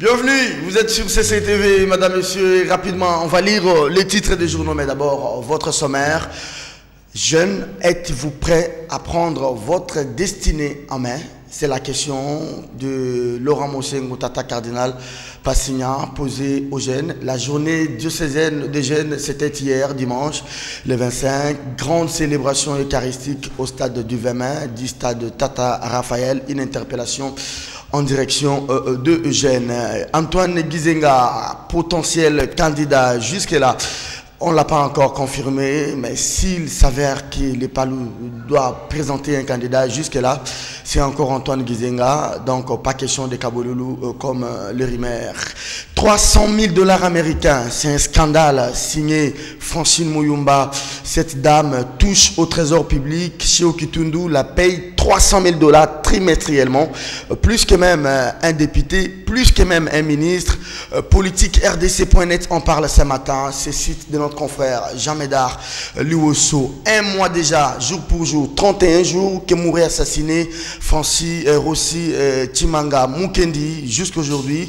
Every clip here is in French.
Bienvenue, vous êtes sur CCTV, madame, monsieur, et rapidement, on va lire les titres des journaux, mais d'abord, votre sommaire. Jeunes, êtes-vous prêts à prendre votre destinée en main? C'est la question de Laurent Mosengo Tata Cardinal Passignan posée aux jeunes. La journée diocésaine des jeunes, c'était hier, dimanche, le 25. Grande célébration eucharistique au stade du Vermin, du stade Tata Raphaël. Une interpellation en direction de Eugène. Antoine Gizenga, potentiel candidat jusque-là. On ne l'a pas encore confirmé, mais s'il s'avère que le Palou doit présenter un candidat jusque-là, c'est encore Antoine Gizenga, donc pas question de Kaboloulou comme le Rimer. 300 000 $ américains, c'est un scandale signé Francine Mouyumba. Cette dame touche au trésor public, Chio Kitundu la paye 300 000 $ trimestriellement, plus que même un député, plus que même un ministre. Politique RDC.net en parle ce matin, c'est site de notre confrère Jean Médard Luoso. Un mois déjà, jour pour jour, 31 jours que mourait assassiné Francis Rossi Timanga Mukendi. Jusqu'aujourd'hui,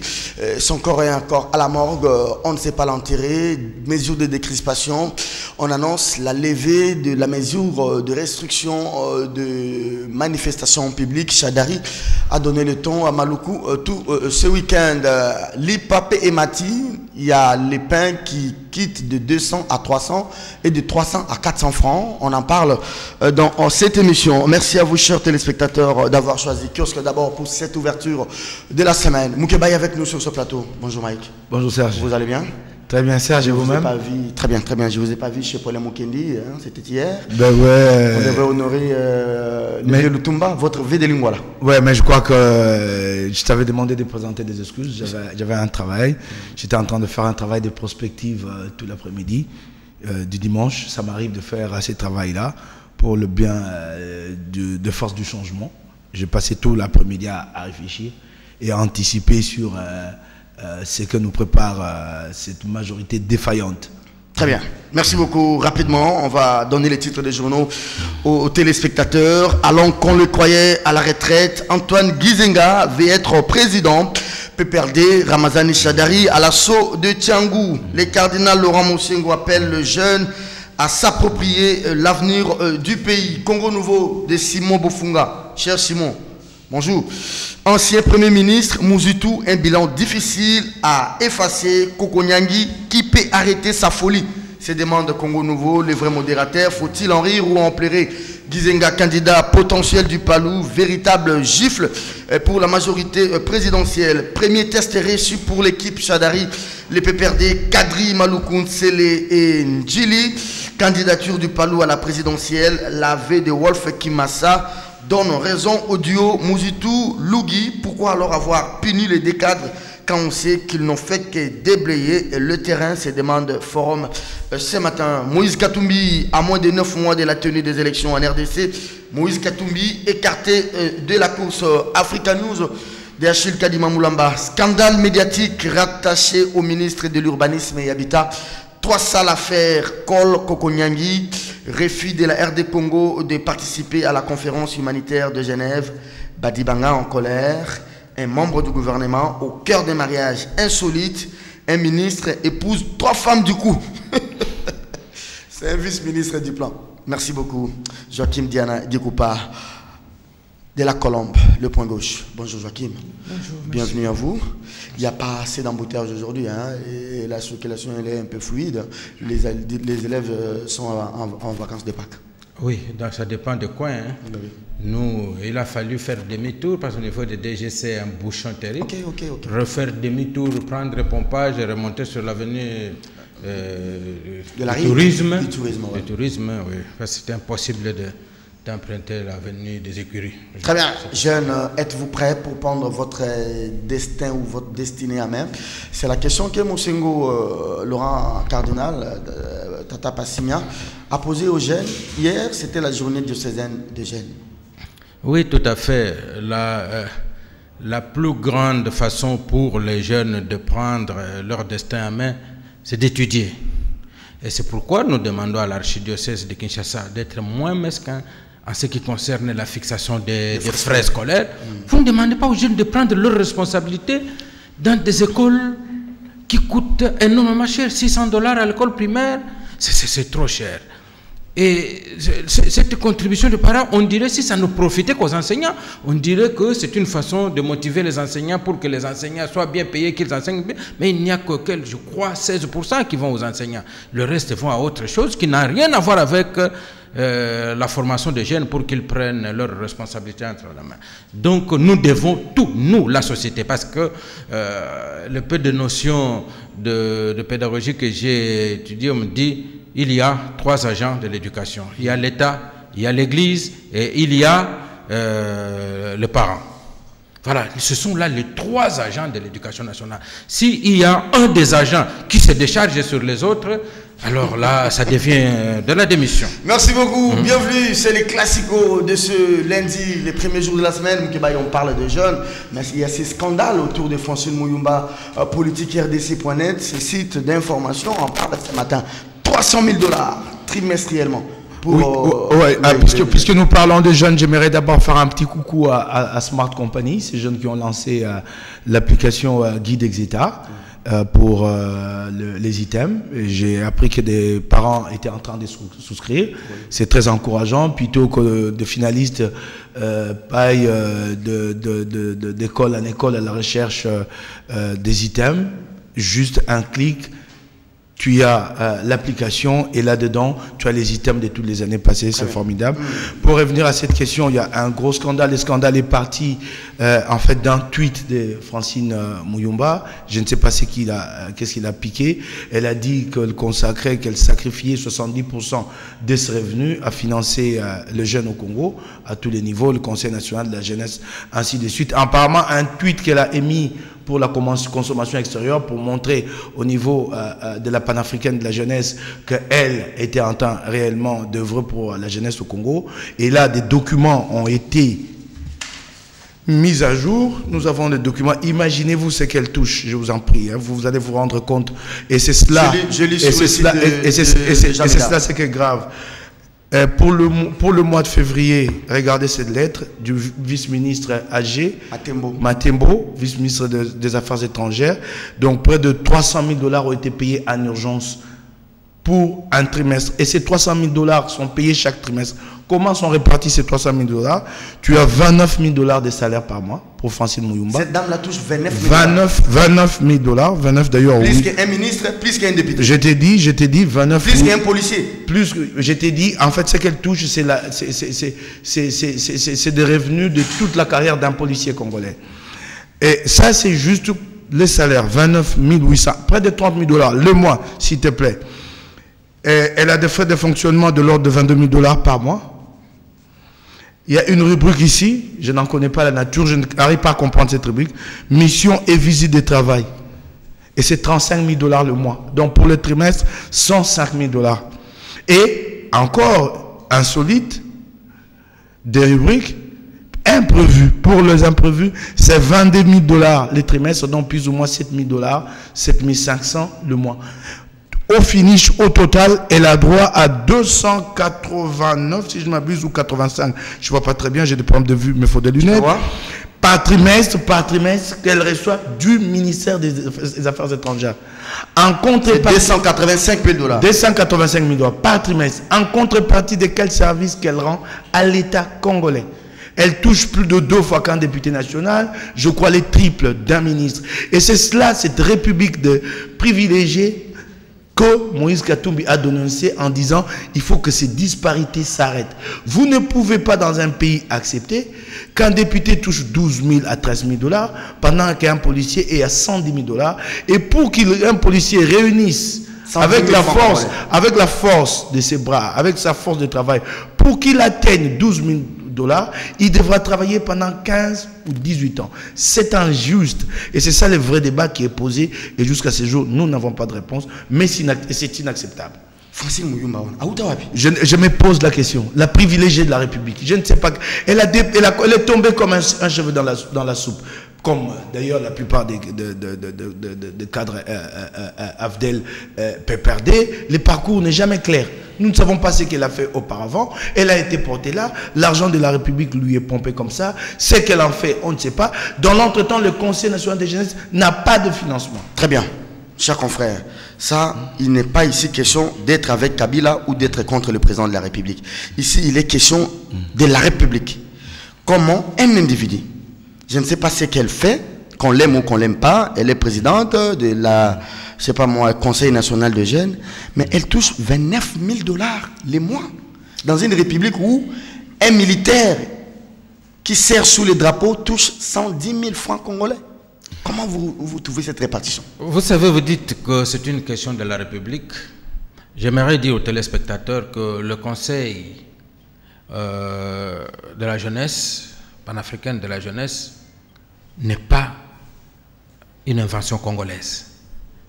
son corps est encore à la morgue, on ne sait pas l'enterrer. Mesure de décrispation, on annonce la levée de la mesure de restriction de manifestation publique. Chadari a donné le ton à Maluku tout ce week-end. L'IPAP et Mati, il y a les pains qui quittent de 200 à 300 et de 300 à 400 francs. On en parle dans cette émission. Merci à vous, chers téléspectateurs, d'avoir choisi Kiosque d'abord pour cette ouverture de la semaine. Moukebaye avec nous sur ce plateau. Bonjour Mike. Bonjour Serge. Vous allez bien? Très bien Serge, et vous-même? Très bien, très bien. Je ne vous ai pas vu chez Paul Mukendi, hein, c'était hier. Ben ouais. On devait honorer le Lutumba, votre V de Lingwala. Ouais, mais je crois que je t'avais demandé de présenter des excuses. J'avais un travail. J'étais en train de faire un travail de prospective tout l'après-midi du dimanche. Ça m'arrive de faire ce travail-là pour le bien de Force du Changement. J'ai passé tout l'après-midi à réfléchir et à anticiper sur ce que nous prépare cette majorité défaillante. Très bien. Merci beaucoup. Rapidement, on va donner les titres des journaux aux téléspectateurs. Alors qu'on le croyait à la retraite, Antoine Gizenga veut être président. PPRD, Ramazani Chadari à l'assaut de Tiangou. Les cardinals Laurent Mosengo appellent le jeune à s'approprier l'avenir du pays. Congo Nouveau de Simon Bofunga. Cher Simon, bonjour. Ancien Premier ministre Mouzitou, un bilan difficile à effacer. Kokonyangi, qui peut arrêter sa folie? Se demande Congo Nouveau, les vrais modérateurs. Faut-il en rire ou en pleurer? Gizenga, candidat potentiel du Palou, véritable gifle pour la majorité présidentielle. Premier test reçu pour l'équipe Chadari, les PPRD, Kadri Maloukoun, Sele et Ndjili. Candidature du Palou à la présidentielle, la V de Wolf Kimassa donne raison au duo Mouzitou Lougui. Pourquoi alors avoir puni les deux cadres quand on sait qu'ils n'ont fait que déblayer le terrain? Se demande Forum ce matin. Moïse Katumbi, à moins de 9 mois de la tenue des élections en RDC, Moïse Katumbi écarté de la course. Africa News de Achille Kadima Moulamba. Scandale médiatique rattaché au ministre de l'Urbanisme et Habitat. 3 salles à faire, Kol Kokonyangi, refus de la RD Congo de participer à la conférence humanitaire de Genève. Badibanga en colère, un membre du gouvernement au cœur des mariages insolites. Un ministre épouse 3 femmes du coup. C'est un vice-ministre du plan. Merci beaucoup. Joachim Diana Dikoupa de la Colombe, le point gauche. Bonjour Joachim. Bonjour. Bienvenue à vous. Il n'y a pas assez d'embouteillage aujourd'hui, hein, et la circulation elle est un peu fluide. Les élèves sont en vacances de Pâques. Oui, donc ça dépend de quoi. Hein. Oui. Nous, il a fallu faire demi-tour parce qu'au niveau de DGC, un bouchon terrible. Ok. Refaire demi-tour, prendre le pompage et remonter sur l'avenue du tourisme. Du tourisme, oui. Parce que c'était impossible d'emprunter l'avenue des écuries. Très bien. Jeunes, êtes-vous prêts pour prendre votre destin ou votre destinée à main? C'est la question que Mosengo Laurent Cardinal Tata Passignan a posée aux jeunes. Hier, c'était la journée diocésaine des jeunes. Oui, tout à fait. La plus grande façon pour les jeunes de prendre leur destin en main, c'est d'étudier. Et c'est pourquoi nous demandons à l'archidiocèse de Kinshasa d'être moins mesquin en ce qui concerne la fixation des frais scolaires. Vous ne demandez pas aux jeunes de prendre leurs responsabilités, dans des écoles qui coûtent énormément cher, 600 $ à l'école primaire, c'est trop cher. Et cette contribution de parents, on dirait, si ça ne profitait qu'aux enseignants, on dirait que c'est une façon de motiver les enseignants pour que les enseignants soient bien payés, qu'ils enseignent bien. Mais il n'y a que, je crois, 16% qui vont aux enseignants. Le reste vont à autre chose qui n'a rien à voir avec la formation des jeunes pour qu'ils prennent leurs responsabilités entre la main. Donc nous devons tout, nous, la société, parce que le peu de notions de pédagogie que j'ai étudié, on me dit, il y a 3 agents de l'éducation. Il y a l'État, il y a l'Église et il y a les parents. Voilà, ce sont là les 3 agents de l'éducation nationale. S'il y a un des agents qui se décharge sur les autres, alors là, ça devient de la démission. Merci beaucoup. Bienvenue. C'est les classicos de ce lundi, les premiers jours de la semaine. On parle de jeunes. Mais il y a ces scandales autour de Francine Muyumba, politique RDC.net, ces sites d'information. On parle ce matin. 300 000 $ trimestriellement. Pour, puisque nous parlons de jeunes, j'aimerais d'abord faire un petit coucou à Smart Company, ces jeunes qui ont lancé l'application Guide Exeta pour les items. J'ai appris que des parents étaient en train de souscrire. C'est très encourageant. Plutôt que de finalistes paillent d'école en école à la recherche des items, juste un clic. Tu as l'application et là-dedans, tu as les items de toutes les années passées, c'est formidable. Pour revenir à cette question, il y a un gros scandale. Le scandale est parti en fait d'un tweet de Francine Muyumba. Je ne sais pas qu'est-ce qu'il a piqué. Elle a dit qu'elle consacrait, qu'elle sacrifiait 70% de ses revenus à financer le jeune au Congo, à tous les niveaux, le Conseil national de la jeunesse, ainsi de suite. Apparemment, un tweet qu'elle a émis pour la consommation extérieure, pour montrer au niveau de la panafricaine de la jeunesse qu'elle était en train réellement d'œuvrer pour la jeunesse au Congo. Et là, des documents ont été mis à jour. Nous avons des documents. Imaginez-vous ce qu'elle touche, je vous en prie. Hein, vous allez vous rendre compte. Et c'est cela. Et c'est cela, c'est qui est grave. Pour le mois de février, regardez cette lettre du vice-ministre AG, Matembo, vice-ministre des Affaires étrangères. Donc, près de 300 000 $ ont été payés en urgence pour un trimestre. Et ces 300 000 $ sont payés chaque trimestre. Comment sont répartis ces 300 000 $? Tu as 29 000 $ de salaire par mois pour Francine Muyumba. Cette dame la touche 29 000 $. 29 d'ailleurs. Plus oui. qu'un ministre, plus qu'un député. Je t'ai dit 29 000. Plus qu'un policier. Plus, je t'ai dit, en fait, ce qu'elle touche, c'est des revenus de toute la carrière d'un policier congolais. Et ça, c'est juste les salaires. 29 800, près de 30 000 $ le mois, s'il te plaît. Et elle a des frais de fonctionnement de l'ordre de 22 000 $ par mois. Il y a une rubrique ici, je n'en connais pas la nature, je n'arrive pas à comprendre cette rubrique. Mission et visite de travail. Et c'est 35 000 $ le mois. Donc pour le trimestre, 105 000 $. Et encore insolite, des rubriques imprévues. Pour les imprévus, c'est 22 000 $ le trimestre, donc plus ou moins 7 000 $, 7 500 le mois. Au finish, au total, elle a droit à 289, si je m'abuse, ou 85. Je ne vois pas très bien, j'ai des problèmes de vue, mais il faut des lunettes. Par trimestre, qu'elle reçoit du ministère des Affaires étrangères. En contrepartie, 285 000 $. 285 000 $ par trimestre. En contrepartie de quel service qu'elle rend à l'État congolais. Elle touche plus de 2 fois qu'un député national, je crois les triples d'un ministre. Et c'est cela, cette république de privilégiés, que Moïse Katumbi a dénoncé en disant il faut que ces disparités s'arrêtent. Vous ne pouvez pas dans un pays accepter qu'un député touche 12 000 à 13 000 $ pendant qu'un policier est à 110 000 $. Et pour qu'un policier réunisse avec la force de ses bras, avec sa force de travail, pour qu'il atteigne 12 000 $, il devra travailler pendant 15 ou 18 ans. C'est injuste. Et c'est ça le vrai débat qui est posé. Et jusqu'à ce jour, nous n'avons pas de réponse. Mais c'est inacceptable. Francine Muyumba, je me pose la question. La privilégiée de la République. Je ne sais pas. Elle est tombée comme un cheveu dans la soupe. comme d'ailleurs la plupart des cadres AFDEL PPRD, le parcours n'est jamais clair. Nous ne savons pas ce qu'elle a fait auparavant. Elle a été portée là, l'argent de la République lui est pompé comme ça. Ce qu'elle en fait, on ne sait pas. Dans l'entretemps, le Conseil national de jeunesse n'a pas de financement. Très bien. Chers confrères, ça, il n'est pas ici question d'être avec Kabila ou d'être contre le président de la République. Ici, il est question de la République. Comment un individu, je ne sais pas ce qu'elle fait, qu'on l'aime ou qu'on l'aime pas, elle est présidente de la, je sais pas moi, Conseil national de jeunes, mais elle touche 29 000 $ les mois. Dans une République où un militaire qui sert sous le drapeau touche 110 000 francs congolais. Comment vous trouvez cette répartition? Vous savez, vous dites que c'est une question de la République. J'aimerais dire aux téléspectateurs que le Conseil de la jeunesse, panafricaine de la jeunesse, n'est pas une invention congolaise.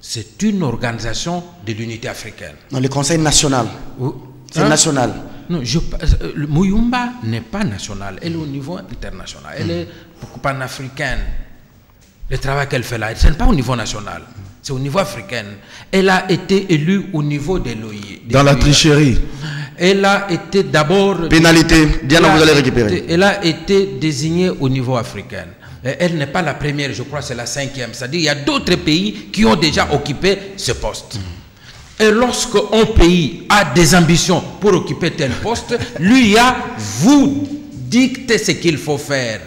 C'est une organisation de l'unité africaine. Non, le Conseil national. C'est national. Non, Muyumba n'est pas national. Elle est au niveau international. Elle est panafricaine. Le travail qu'elle fait là, ce n'est pas au niveau national, c'est au niveau africain. Elle a été élue au niveau de l'OI. Dans la tricherie. Elle a été d'abord... Pénalité, Diana, vous allez récupérer. Elle a été désignée au niveau africain. Elle n'est pas la première, je crois, c'est la 5e. C'est-à-dire qu'il y a d'autres pays qui ont déjà occupé ce poste. Et lorsqu'un pays a des ambitions pour occuper tel poste, lui vous dicte ce qu'il faut faire.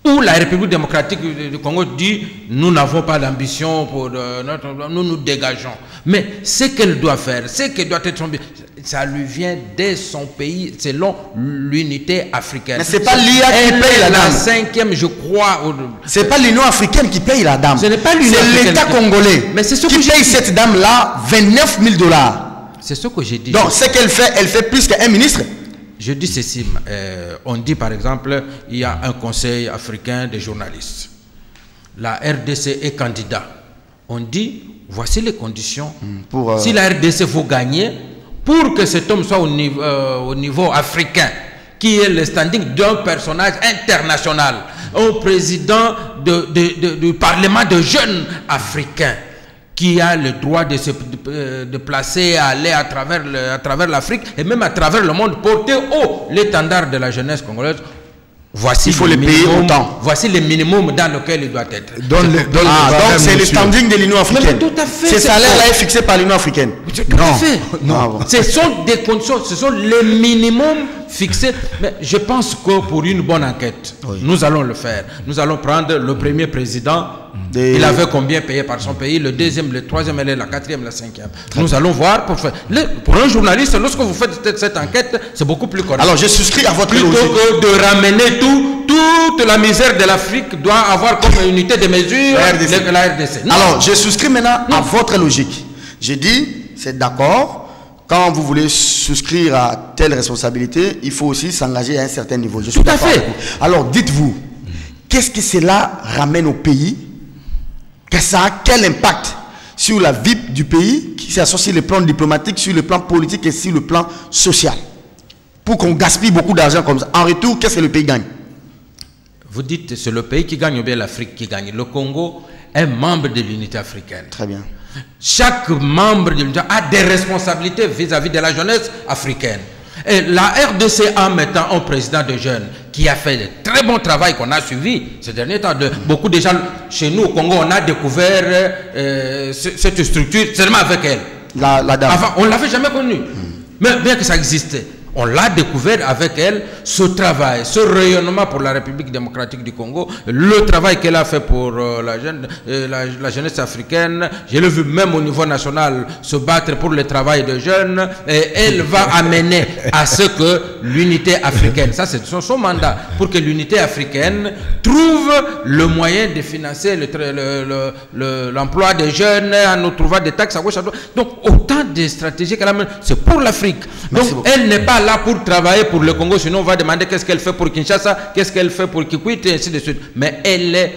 Ou la République démocratique du Congo dit nous n'avons pas d'ambition pour nous nous dégageons. Mais ce qu'elle doit faire, ce qu'elle doit être, ça lui vient de son pays selon l'unité africaine. Mais c'est pas l'IA qui paye la dame. La 5e, je crois. C'est pas l'Union africaine qui paye la dame. Ce n'est pas l'Union africaine. C'est l'État congolais qui paye cette dame-là 29 000 $. C'est ce que j'ai dit. Donc ce qu'elle fait, elle fait plus qu'un ministre. Je dis ceci, on dit par exemple, il y a un conseil africain des journalistes. La RDC est candidat. On dit, voici les conditions. Si la RDC vous gagnez, pour que cet homme soit au niveau africain, qui est le standing d'un personnage international, un président du Parlement de jeunes africains, qui a le droit de se déplacer, aller à travers l'Afrique et même à travers le monde, porter haut l'étendard de la jeunesse congolaise. Voici il faut les payer autant. Voici le minimum dans lequel il doit être. Donc c'est le standing de l'Union africaine. Tout à fait. Ce salaire-là est fixé par l'Union africaine. Tout à fait. Non. Ce sont des conditions, ce sont les minimums fixés. Mais je pense que pour une bonne enquête, nous allons le faire. Nous allons prendre le premier président. Il avait combien payé par son pays, le deuxième, le troisième, la quatrième, la 5e. Nous allons voir pour faire. Pour un journaliste, lorsque vous faites cette enquête, c'est beaucoup plus correct. Alors je souscris à votre logique. Plutôt que de ramener toute la misère de l'Afrique doit avoir comme unité de mesure la RDC. Alors je souscris maintenant à votre logique. J'ai dit, c'est d'accord. Quand vous voulez souscrire à telle responsabilité, il faut aussi s'engager à un certain niveau. Je suis tout à fait. Alors dites-vous, qu'est-ce que cela ramène au pays? Que ça a quel impact sur la vie du pays, qui s'associe sur le plan diplomatique, sur le plan politique et sur le plan social, pour qu'on gaspille beaucoup d'argent comme ça. En retour, qu'est-ce que le pays gagne? Vous dites c'est le pays qui gagne ou bien l'Afrique qui gagne? Le Congo est membre de l'unité africaine. Très bien. Chaque membre de l'unité a des responsabilités vis-à-vis de la jeunesse africaine. Et la RDC en mettant un président de jeunes qui a fait de très bon travail qu'on a suivi ces derniers temps. Beaucoup de gens chez nous au Congo, on a découvert cette structure seulement avec elle. La dame. Avant, on ne l'avait jamais connue. Mais bien que ça existait, on l'a découvert avec elle, ce travail, ce rayonnement pour la République démocratique du Congo, le travail qu'elle a fait pour la jeunesse africaine. Je l'ai vu même au niveau national se battre pour le travail des jeunes, et elle va amener à ce que l'unité africaine, ça c'est son mandat, pour que l'unité africaine trouve le moyen de financer l'emploi des jeunes en nous trouvant des taxes à gauche à droite. Donc autant de stratégies qu'elle amène, c'est pour l'Afrique. Donc elle n'est pas là pour travailler pour le Congo, sinon on va demander qu'est-ce qu'elle fait pour Kinshasa, qu'est-ce qu'elle fait pour Kikwit et ainsi de suite. Mais elle est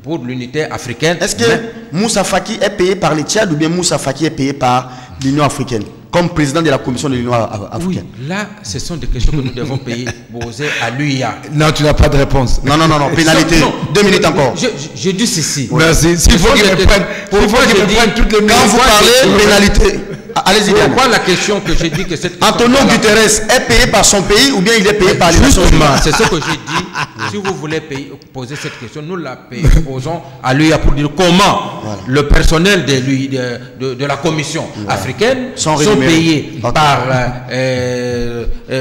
pour l'unité africaine. Est-ce que Moussa Faki est payé par les Tchad ou bien Moussa Faki est payé par l'Union africaine? comme président de la Commission de l'Union africaine. Oui, là, ce sont des questions que nous devons poser à l'UIA. Non, tu n'as pas de réponse. Non, pénalité. Non, 2 minutes encore. Je dis ceci. Merci. S'il faut qu'il me prenne toutes les minutes. Quand vous parlez, pénalité. Allez-y. Pourquoi la question que j'ai dit que cette question... Antonio Guterres est payé par son pays ou bien il est payé par les Nations Unies? C'est ce que j'ai dit. Si vous voulez poser cette question, nous la posons à l'UIA pour dire comment le personnel de la Commission africaine sont payés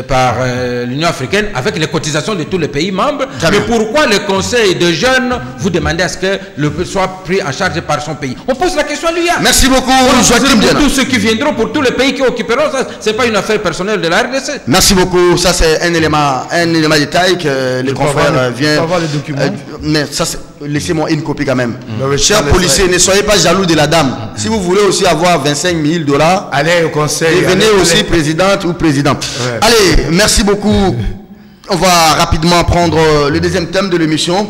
par l'Union africaine avec les cotisations de tous les pays membres. Mais pourquoi le Conseil de jeunes vous demandez à ce que le soit pris en charge par son pays? On pose la question à l'UIA. Merci beaucoup. Pour tous ceux qui viendront, pour tous les pays qui occuperont, ça, c'est pas une affaire personnelle de la RDC. Merci beaucoup. Ça, c'est un élément de détail que les confrères viennent. Mais ça, laissez-moi une copie quand même. Chers policiers, ne soyez pas jaloux de la dame. Si vous voulez aussi avoir 25 000 $, allez au conseil. Devenez aussi présidente ou président. Ouais. Allez, merci beaucoup. On va rapidement prendre le deuxième thème de l'émission.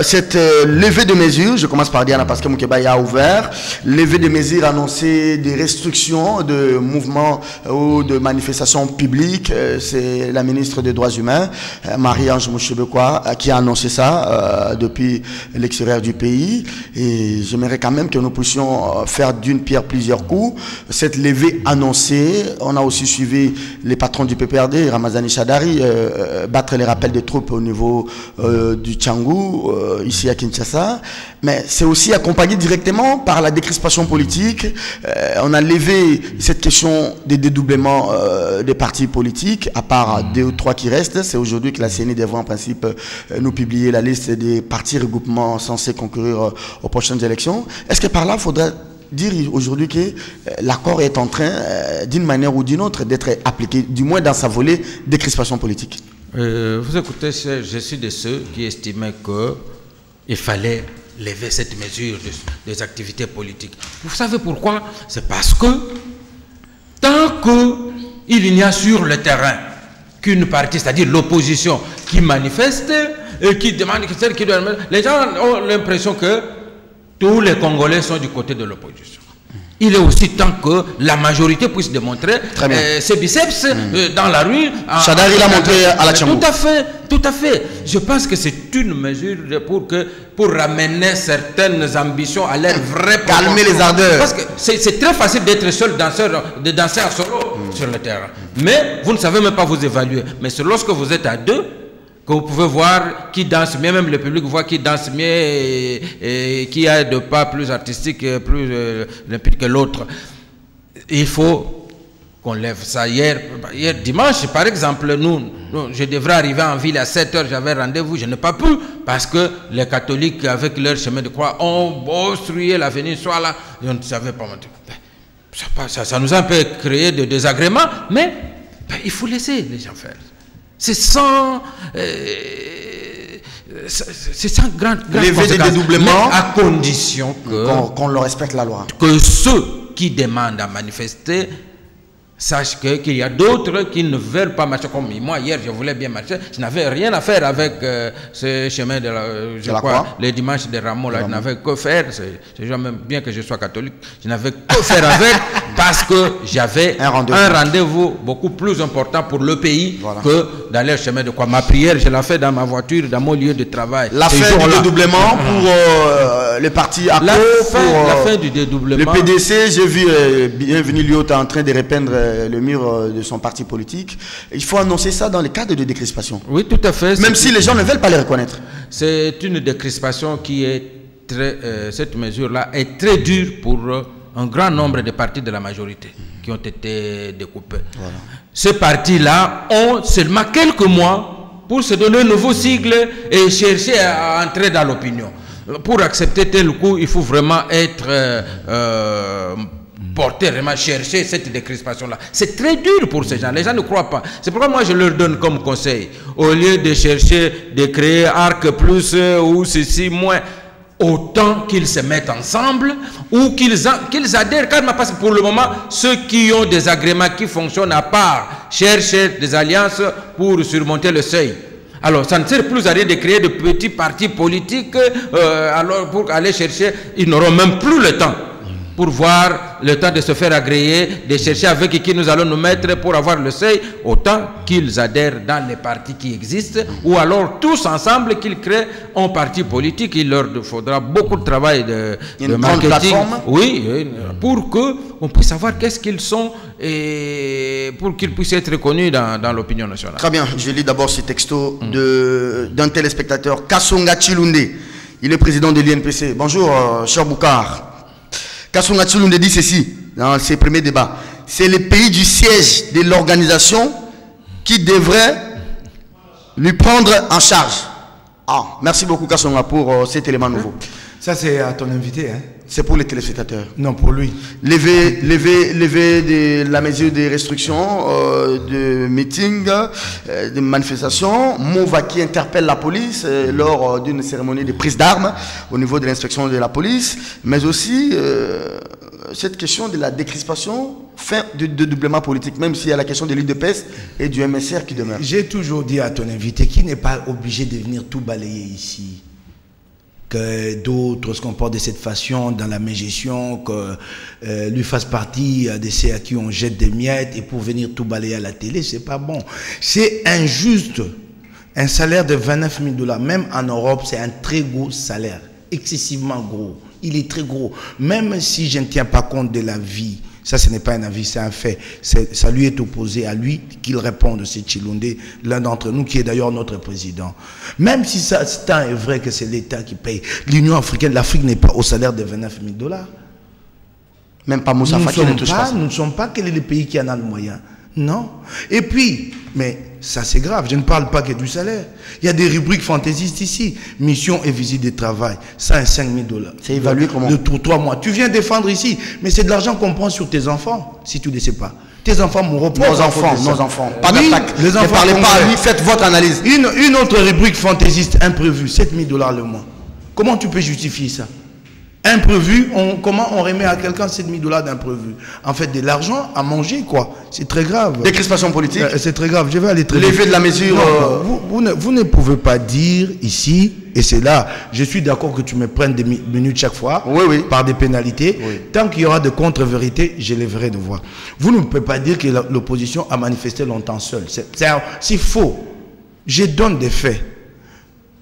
Cette levée de mesures, je commence par Diana parce que Moukeba a ouvert. Levée de mesures annoncées, des restrictions de mouvements ou de manifestations publiques. C'est la ministre des Droits humains, Marie-Ange Mouchebekwa, qui a annoncé ça depuis l'extérieur du pays. Et j'aimerais quand même que nous puissions faire d'une pierre plusieurs coups. Cette levée annoncée, on a aussi suivi les patrons du PPRD, Ramazani Chadari, battre les rappels des troupes au niveau du Tchangou, ici à Kinshasa, mais c'est aussi accompagné directement par la décrispation politique. On a levé cette question des dédoublements des partis politiques, à part 2 ou 3 qui restent. C'est aujourd'hui que la CENI devrait en principe nous publier la liste des partis regroupements censés concourir aux prochaines élections. Est-ce que par là, il faudrait dire aujourd'hui que l'accord est en train, d'une manière ou d'une autre, d'être appliqué, du moins dans sa volée décrispation politique? Vous écoutez, je suis de ceux qui estimaient qu'il fallait lever cette mesure des activités politiques. Vous savez pourquoi? C'est parce que tant qu'il n'y a sur le terrain qu'une partie, c'est-à-dire l'opposition, qui manifeste et qui demande, les gens ont l'impression que tous les Congolais sont du côté de l'opposition. Il est aussi temps que la majorité puisse démontrer ses biceps dans la rue. Chadari l'a montré à la Tchambou. Tout à fait. Je pense que c'est une mesure pour ramener certaines ambitions à leur vrai proportion. Calmer les ardeurs. Parce que c'est très facile d'être seul danseur, de danser en solo sur le terrain. Mais vous ne savez même pas vous évaluer. Mais c'est lorsque vous êtes à deux que vous pouvez voir qui danse mieux, même le public voit qui danse mieux et qui a de pas plus artistique, plus limpide que l'autre. Il faut qu'on lève ça. Hier dimanche, par exemple, je devrais arriver en ville à 7 h, j'avais rendez-vous, je n'ai pas pu, parce que les catholiques, avec leur chemin de croix, ont obstrué l'avenue, soit là, je ne savais pas monter. Ça nous a un peu créé de désagréments, mais il faut laisser les gens faire. C'est sans grand lever des dédoublements, à condition qu'on leur respecte la loi. Que ceux qui demandent à manifester sachent qu'il y a d'autres qui ne veulent pas marcher comme moi. Hier, je voulais bien marcher. Je n'avais rien à faire avec ce chemin de les dimanches de Rameau. Je n'avais que faire. C'est même bien que je sois catholique. Je n'avais que faire avec parce que j'avais un rendez-vous beaucoup plus important pour le pays que dans leur chemin de croix. Ma prière, je l'ai fait dans ma voiture, dans mon lieu de travail. La fin du dédoublement pour le parti ACO, la fin du dédoublement. Le PDC, j'ai vu Bienvenue Lyot en train de répandre le mur de son parti politique. Il faut annoncer ça dans le cadre de décrispation. Oui, tout à fait. Même si les gens ne veulent pas les reconnaître. C'est une décrispation qui est très... cette mesure-là est très dure pour un grand nombre de partis de la majorité qui ont été découpés. Voilà. Ces partis-là ont seulement quelques mois pour se donner un nouveau sigle et chercher à entrer dans l'opinion. Pour accepter tel coup, il faut vraiment être... porter, vraiment chercher cette décrispation-là. C'est très dur pour ces gens. Les gens ne croient pas. C'est pourquoi moi je leur donne comme conseil, au lieu de chercher de créer arc plus ou ceci moins, autant qu'ils se mettent ensemble ou qu'ils adhèrent carrément, parce que pour le moment, ceux qui ont des agréments qui fonctionnent à part cherchent des alliances pour surmonter le seuil. Alors, ça ne sert plus à rien de créer de petits partis politiques alors pour aller chercher, ils n'auront même plus le temps. pour voir le temps de se faire agréer, de chercher avec qui nous allons nous mettre pour avoir le seuil, autant qu'ils adhèrent dans les partis qui existent, ou alors tous ensemble qu'ils créent un parti politique. Il leur faudra beaucoup de travail de marketing, oui, pour qu'on puisse savoir qu'est-ce qu'ils sont et pour qu'ils puissent être connus dans l'opinion nationale. Très bien, je lis d'abord ce texto d'un téléspectateur, Kasonga Chilunde. Il est président de l'INPC. Bonjour, cher Boukar. Kasonga Chilunde dit ceci dans ses premiers débats. C'est le pays du siège de l'organisation qui devrait lui prendre en charge. Ah, merci beaucoup Kasonga pour cet élément nouveau. Ça c'est à ton invité, hein? C'est pour les téléspectateurs. Non, pour lui. Lever de la mesure des restrictions, de meetings, de manifestations. Mova qui interpelle la police lors d'une cérémonie de prise d'armes au niveau de l'inspection de la police. Mais aussi cette question de la décrispation, fin de doublement politique, même s'il y a la question de l'UDPS et du MSR qui demeure. J'ai toujours dit à ton invité qu'il n'est pas obligé de venir tout balayer ici. Que d'autres se comportent de cette façon dans la mégestion, que lui fasse partie de ceux à qui on jette des miettes et pour venir tout balayer à la télé, c'est pas bon. C'est injuste. Un salaire de 29 000 $, même en Europe, c'est un très gros salaire, excessivement gros. Il est très gros. Même si je ne tiens pas compte de la vie, ça ce n'est pas un avis, c'est un fait. Ça lui est opposé à lui qu'il réponde, c'est Chilunde, l'un d'entre nous qui est d'ailleurs notre président. Même si ça est vrai que c'est l'État qui paye, l'Union africaine, l'Afrique n'est pas au salaire de 29 000 $. Même pas Moussa Faki ne touche pas. Nous ne sommes pas quel est le pays qui en a le moyen. Non. Et puis, mais ça c'est grave, je ne parle pas que du salaire. Il y a des rubriques fantaisistes ici. Mission et visite de travail, 105 000 $. C'est évalué comment? Pour 3 mois. Tu viens défendre ici, mais c'est de l'argent qu'on prend sur tes enfants, si tu ne le sais pas. Tes enfants mourront pas. Nos enfants. Pas oui, d'attaque. Les enfants ne parlez pas à lui, faites votre analyse. Une autre rubrique fantaisiste imprévue, 7 000 $ le mois. Comment tu peux justifier ça? Imprévu, comment on remet à quelqu'un 7 000 $ d'imprévu? En fait, de l'argent à manger, quoi. C'est très grave. Décrispation politique. C'est très grave. Je vais aller très vite. Lever de la mesure. Non, vous ne pouvez pas dire ici, et c'est là, je suis d'accord que tu me prennes des minutes chaque fois, oui. par des pénalités. Oui. Tant qu'il y aura de contre-vérités, je les verrai de voir. Vous ne pouvez pas dire que l'opposition a manifesté longtemps seule. C'est faux. Je donne des faits.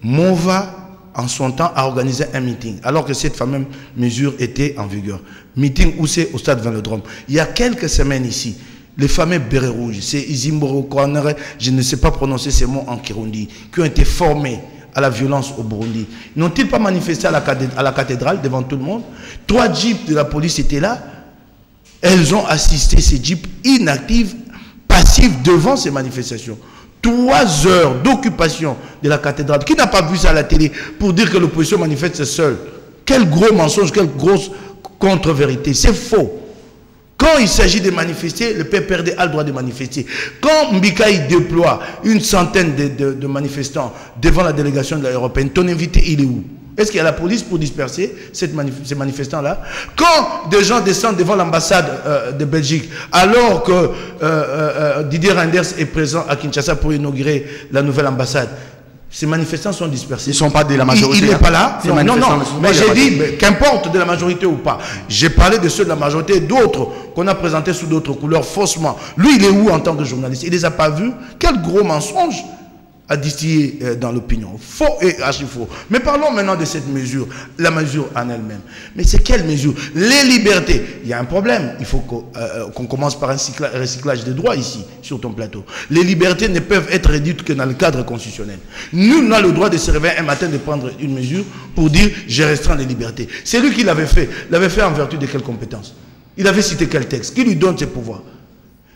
Mova, en son temps, a organisé un meeting, alors que cette fameuse mesure était en vigueur. Meeting où c'est au stade Vélodrome. Il y a quelques semaines ici, les fameux bérets rouges, c'est Izimboro Kwanere, je ne sais pas prononcer ces mots en Kirundi, qui ont été formés à la violence au Burundi. N'ont-ils pas manifesté à la cathédrale devant tout le monde? 3 jeeps de la police étaient là. Elles ont assisté, ces jeeps inactifs, passifs devant ces manifestations. 3 heures d'occupation de la cathédrale. Qui n'a pas vu ça à la télé pour dire que l'opposition manifeste seule? Quel gros mensonge, quelle grosse contre-vérité. C'est faux. Quand il s'agit de manifester, le PPRD a le droit de manifester. Quand Mbikaï déploie une centaine de manifestants devant la délégation de l'Union européenne, ton invité, il est où? Est-ce qu'il y a la police pour disperser ces manifestants-là? Quand des gens descendent devant l'ambassade de Belgique, alors que Didier Reynders est présent à Kinshasa pour inaugurer la nouvelle ambassade, ces manifestants sont dispersés. Ils ne sont pas de la majorité. Il n'est pas là. Non, mais j'ai dit, qu'importe de la majorité ou pas. J'ai parlé de ceux de la majorité et d'autres qu'on a présentés sous d'autres couleurs faussement. Lui, il est où en tant que journaliste? Il ne les a pas vus. Quel gros mensonge à distiller dans l'opinion. Faux et archi-faux. Mais parlons maintenant de cette mesure, la mesure en elle-même. Mais c'est quelle mesure? Les libertés. Il y a un problème. Il faut qu'on commence par un recyclage des droits ici, sur ton plateau. Les libertés ne peuvent être réduites que dans le cadre constitutionnel. Nul n'a le droit de se réveiller un matin de prendre une mesure pour dire « j'ai restreint les libertés ». C'est lui qui l'avait fait. L'avait fait en vertu de quelles compétences? Il avait cité quel texte? Qui lui donne ses pouvoirs?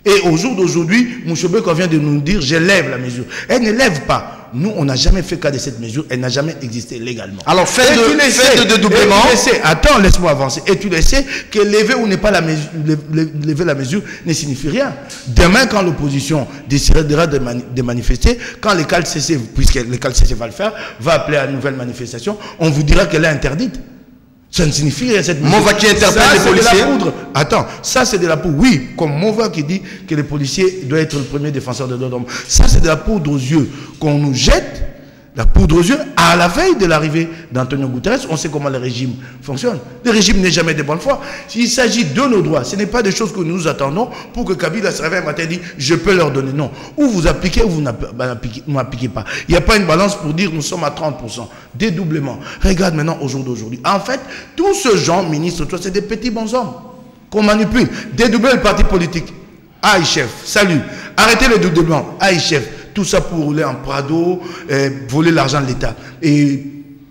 Et au jour d'aujourd'hui, Mouchobeko vient de nous dire, je lève la mesure. Elle ne lève pas. Nous, on n'a jamais fait cas de cette mesure. Elle n'a jamais existé légalement. Alors, faites de doublement. Attends, laisse-moi avancer. Et tu le sais que lever ou ne pas la mesure, lever la mesure ne signifie rien. Demain, quand l'opposition décidera de manifester, quand les CALCC, puisque les CALCC va le faire, va appeler à une nouvelle manifestation, on vous dira qu'elle est interdite. Ça ne signifie rien cette mesure. Mova qui interpelle les policiers. Attends, ça c'est de la poudre. Oui, comme Mova qui dit que les policiers doivent être le premier défenseur de l'ordre. Ça c'est de la poudre aux yeux qu'on nous jette la poudre aux yeux à la veille de l'arrivée d'Antonio Guterres. On sait comment le régime fonctionne. Le régime n'est jamais de bonne foi. S'il s'agit de nos droits, ce n'est pas des choses que nous attendons pour que Kabila se réveille un matin et dise je peux leur donner. Non. Ou vous appliquez ou vous n'appliquez pas. Il n'y a pas une balance pour dire nous sommes à 30%. Dédoublement. Regarde maintenant au jour d'aujourd'hui. En fait, tout ce genre, ministre, toi, c'est des petits bonshommes qu'on manipule. Dédoubler le parti politique. Aïe chef, salut. Arrêtez le dédoublement. Aïe chef. Tout ça pour rouler en Prado, voler l'argent de l'État. Et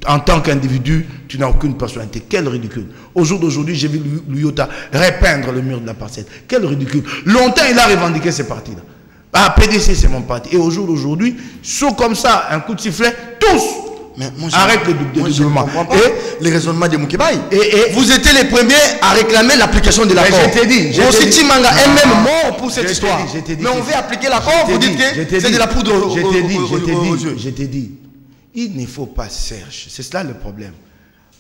en tant qu'individu, tu n'as aucune personnalité. Quel ridicule. Au jour d'aujourd'hui, j'ai vu Luyota repeindre le mur de la parcelle. Quel ridicule. Longtemps, il a revendiqué ces partis-là. Ah, PDC, c'est mon parti. Et au jour d'aujourd'hui, saut comme ça, un coup de sifflet, tous Mais moi, arrête le dédoublement. Et les raisonnements de Moukibaï. Et vous étiez les premiers à réclamer l'application de l'accord. Je t'ai dit. Aussi Timanga est même mort pour cette histoire. dit, mais on veut appliquer l'accord, vous dites que c'est de la poudre Je t'ai dit. Il ne faut pas chercher. C'est cela le problème.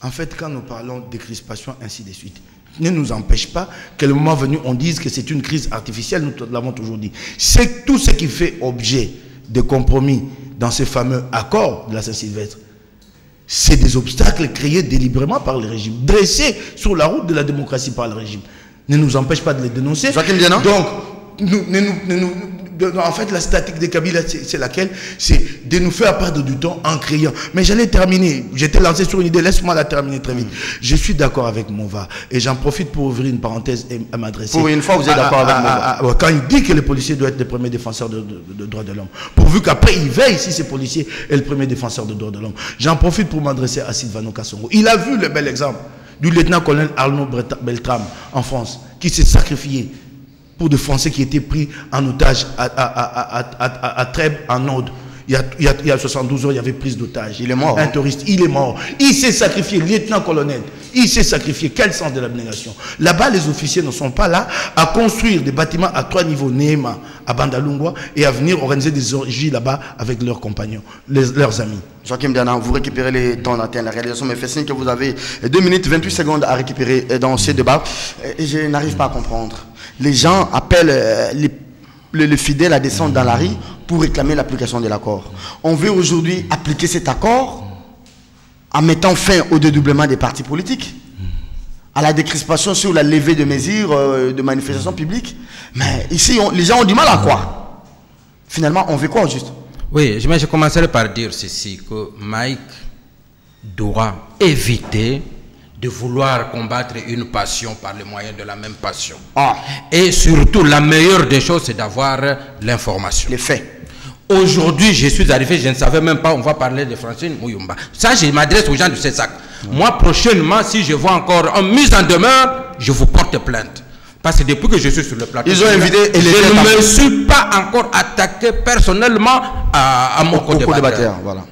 En fait, quand nous parlons de crispation, ainsi de suite, ne nous empêche pas que le moment venu, on dise que c'est une crise artificielle, nous l'avons toujours dit. C'est tout ce qui fait objet de compromis dans ces fameux accords de la Saint-Sylvestre. C'est des obstacles créés délibérément par le régime, dressés sur la route de la démocratie par le régime. Ne nous empêche pas de les dénoncer. Donc, en fait, la statique de Kabila, c'est laquelle? C'est de nous faire perdre du temps en criant. Mais j'allais terminer. J'étais lancé sur une idée. Laisse-moi la terminer très vite. Je suis d'accord avec Mova. Et j'en profite pour ouvrir une parenthèse et à m'adresser. Pour une fois, vous êtes d'accord avec Mova. Quand il dit que les policiers doivent être les premiers défenseurs de droits de l'homme. Pourvu qu'après, il veille si ces policiers est le premier défenseur de droits de l'homme. J'en profite pour m'adresser à Silvano Kassongo. Il a vu le bel exemple du lieutenant-colonel Arnaud Beltrame en France, qui s'est sacrifié pour des Français qui étaient pris en otage à Trèbes, en Aude. Il y a 72 heures, il y avait prise d'otage. Il est mort. Un touriste, il est mort. Il s'est sacrifié, lieutenant-colonel. Il s'est sacrifié. Quel sens de l'abnégation? Là-bas, les officiers ne sont pas là à construire des bâtiments à 3 niveaux, Néma, à Bandalungwa, et à venir organiser des orgies là-bas avec leurs compagnons, leurs amis. Joachim Diana, vous récupérez les temps d'antenne. La réalisation me fait signe que vous avez 2 minutes 28 secondes à récupérer dans ce débat. Et je n'arrive pas à comprendre. Les gens appellent les fidèles à descendre dans la rue pour réclamer l'application de l'accord. On veut aujourd'hui appliquer cet accord en mettant fin au dédoublement des partis politiques, à la décrispation sur la levée de mesures de manifestations publiques. Mais ici, les gens ont du mal à croire. Finalement, on veut quoi juste? Oui, je commencerai par dire ceci, que Mike doit éviter de vouloir combattre une passion par les moyens de la même passion. Et surtout, la meilleure des choses, c'est d'avoir l'information. Les faits. Aujourd'hui, je suis arrivé, je ne savais même pas, on va parler de Francine Muyumba. Ça, je m'adresse aux gens de CESAC. Moi, prochainement, si je vois encore une mise en demeure, je vous porte plainte. Parce que depuis que je suis sur le plateau, ils ont invité et je ne me suis pas encore attaqué personnellement à mon co-débatteur. Voilà.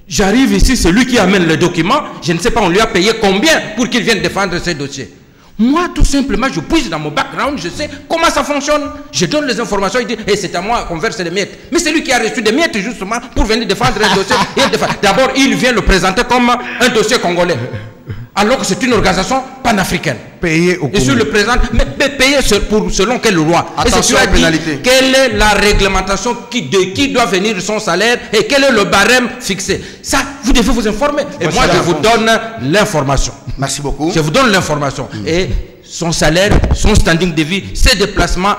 J'arrive ici, c'est lui qui amène le document. Je ne sais pas, on lui a payé combien pour qu'il vienne défendre ces dossiers. Moi, tout simplement, je puise dans mon background, je sais comment ça fonctionne. Je donne les informations, il dit, hey, c'est à moi qu'on verse les miettes. Mais c'est lui qui a reçu des miettes, justement, pour venir défendre un dossier. D'abord, il vient le présenter comme un dossier congolais. Alors que c'est une organisation panafricaine. Payé au Congo. Et sur le présent, mais payé selon quelle loi? Attention à la pénalité. Quelle est la réglementation de qui doit venir son salaire et quel est le barème fixé? Ça, vous devez vous informer. Et moi, je vous donne l'information. Merci beaucoup. Je vous donne l'information. Et son salaire, son standing de vie, ses déplacements,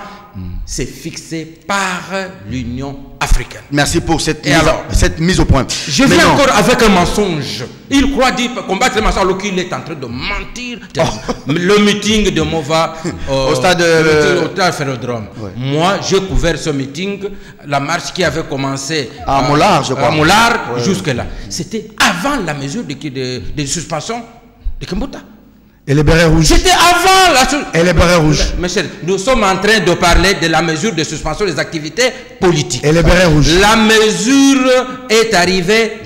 c'est fixé par l'Union africaine. Merci pour cette mise au point. Je viens encore avec un mensonge. Il croit dire combattre le mensonge alors qu'il est en train de mentir. Le meeting de Mova au stade Ferrodrome. Ouais. Moi, j'ai couvert ce meeting, la marche qui avait commencé à Moulard, je crois. À Moulard, jusque-là. C'était avant la mesure de suspension de Kembouta. Et les bérets rouges. C'était avant la... Et les bérets rouges. Michel, nous sommes en train de parler de la mesure de suspension des activités politiques. Et les bérets rouges. La mesure est arrivée,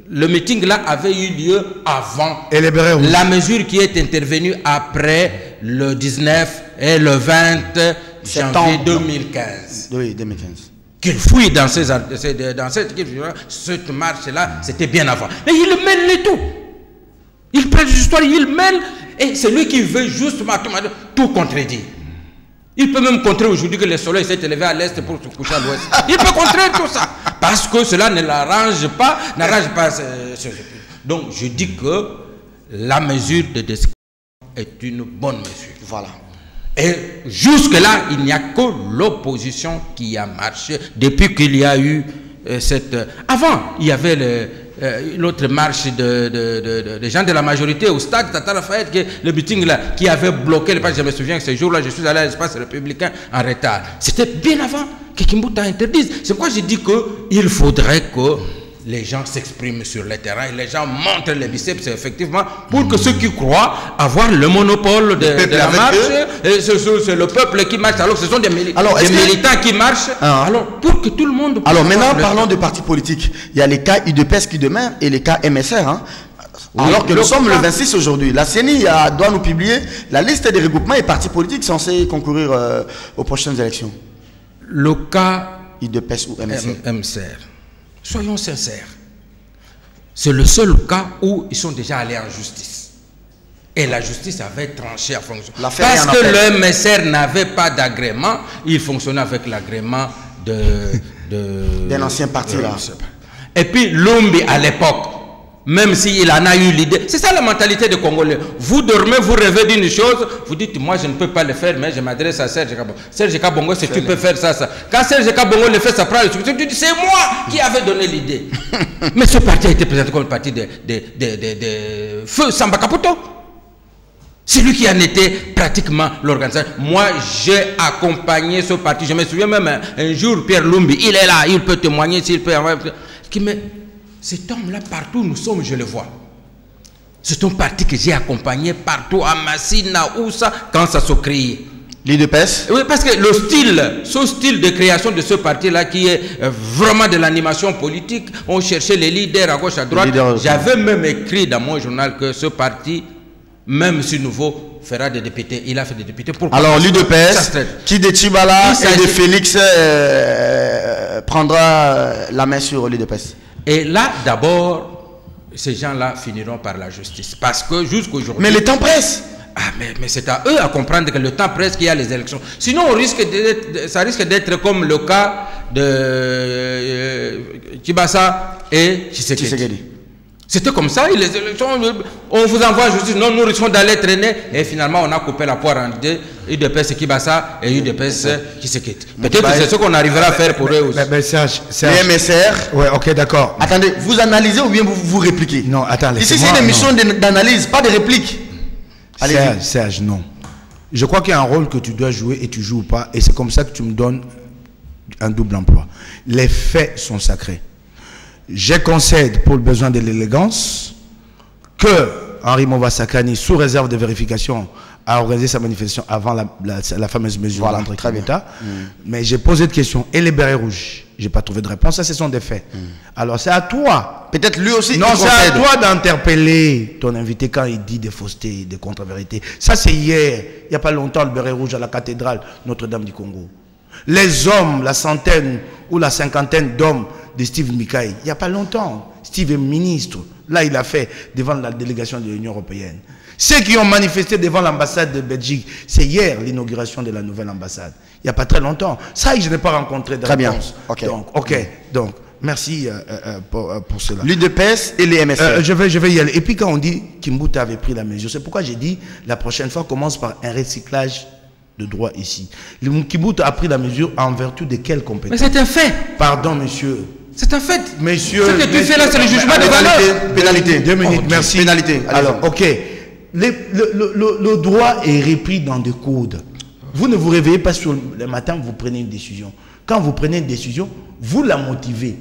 le meeting là avait eu lieu avant. Et les bérets rouges. La mesure qui est intervenue après le 19 et le 20 janvier 2015. Oui, 2015. Qu'il fouille dans cette marche-là, c'était bien avant. Mais il mêle les tout. Il prend des histoires, il mêle, et c'est lui qui veut justement tout contredire. Il peut même contrer aujourd'hui que le soleil s'est élevé à l'est pour se coucher à l'ouest. Il peut contrer tout ça. parce que cela ne l'arrange pas, Donc, je dis que la mesure de description est une bonne mesure. Voilà. Et jusque-là, il n'y a que l'opposition qui a marché depuis qu'il y a eu cette... Avant, il y avait l'autre marche des gens de la majorité au stade Tata Lafayette, le meeting là, qui avait bloqué le passage. Je me souviens que ce jour-là, je suis allé à l'espace républicain en retard. C'était bien avant que Kimbuta interdise. C'est pourquoi je dis qu'il faudrait que les gens s'expriment sur le terrain et les gens montrent les biceps, effectivement, pour que ceux qui croient avoir le monopole de la marche, c'est le peuple qui marche, alors ce sont des militants qui marchent, alors pour que tout le monde... Alors maintenant, parlons de partis politiques. Il y a les cas UDPS qui demeurent et les cas MSR. Hein. Oui, alors que nous sommes le 26 aujourd'hui. La CENI doit nous publier la liste des regroupements et partis politiques censés concourir aux prochaines élections. Le cas UDPS ou MSR. Soyons sincères, c'est le seul cas où ils sont déjà allés en justice. Et la justice avait tranché en fonction. Parce que le MSR n'avait pas d'agrément, il fonctionnait avec l'agrément d'un ancien parti là. Et puis Lumbi à l'époque, même s'il en a eu l'idée, c'est ça la mentalité des Congolais. Vous dormez, vous rêvez d'une chose, vous dites, moi je ne peux pas le faire, mais je m'adresse à Serge Kabongo. Serge Kabongo, si tu peux faire ça. Quand Serge Kabongo le fait, ça prend le succès. Tu dis, c'est moi qui avais donné l'idée. Mais ce parti a été présenté comme le parti de Feu Samba Kaputo. C'est lui qui en était pratiquement l'organisateur. Moi, j'ai accompagné ce parti. Je me souviens même un jour, Pierre Lumbi, il est là, il peut témoigner s'il peut. Cet homme-là, partout où nous sommes, je le vois. C'est un parti que j'ai accompagné partout, à Massina, où ça, quand ça se crée. L'IDPS? Oui, parce que ce style de création de ce parti-là, qui est vraiment de l'animation politique, on cherchait les leaders à gauche, à droite. J'avais même écrit dans mon journal que ce parti, même si nouveau, fera des députés. Il a fait des députés. Pourquoi? Alors l'UDPS, qui de Tchibala et de Félix prendra la main sur l'UDPS? Et là, d'abord, ces gens-là finiront par la justice. Parce que jusqu'aujourd'hui... Mais le temps presse. Ah, mais c'est à eux à comprendre que le temps presse, qu'il y a les élections. Sinon, ça risque d'être comme le cas de Tchibasa et Tshisekedi. C'était comme ça, les élections, on vous envoie en justice, non, nous risquons d'aller traîner, et finalement on a coupé la poire en deux, UDPS Kibasa et UDPS Tshisekedi. Peut-être que c'est ce qu'on arrivera à faire pour eux aussi. Mais Serge, les MSR. Ouais, ok, d'accord. Attendez, vous analysez ou bien vous répliquez? Non, attendez. Ici, c'est une émission d'analyse, pas de réplique. Serge, non. Je crois qu'il y a un rôle que tu dois jouer et tu joues pas, et c'est comme ça que tu me donnes un double emploi. Les faits sont sacrés. Je concède pour le besoin de l'élégance que Henri Mova Sakani, sous réserve de vérification, a organisé sa manifestation avant la fameuse mesure d'entrée de l'État. Mais j'ai posé une question. Et les bérets rouges? Je n'ai pas trouvé de réponse. Ça, ce sont des faits. Alors, c'est à toi. Peut-être lui aussi. Non, c'est à toi d'interpeller ton invité quand il dit des faussetés, des contre-vérités. Ça, c'est hier. Il n'y a pas longtemps, le béret rouge à la cathédrale Notre-Dame du Congo. Les hommes, la centaine ou la cinquantaine d'hommes de Steve Mikaï, il n'y a pas longtemps, Steve est ministre. Là, il a fait devant la délégation de l'Union européenne. Ceux qui ont manifesté devant l'ambassade de Belgique, c'est hier l'inauguration de la nouvelle ambassade. Il n'y a pas très longtemps. Ça, je n'ai pas rencontré de réponse. Très bien. Donc, merci pour cela. L'UDPS et les MSR. Je vais y aller. Et puis quand on dit Kimbuta avait pris la mesure, c'est pourquoi j'ai dit la prochaine fois, commence par un recyclage de droit ici. Le Kimbuta a pris la mesure en vertu de quelles compétences? Mais c'est un fait. Pardon, monsieur. C'est un fait. Monsieur. Ce que tu fais là, c'est le jugement de valeur. Pénalité. 2 minutes, merci. Pénalité. Alors, ok. Le droit est repris dans des codes. Vous ne vous réveillez pas sur le matin, vous prenez une décision. Quand vous prenez une décision, vous la motivez.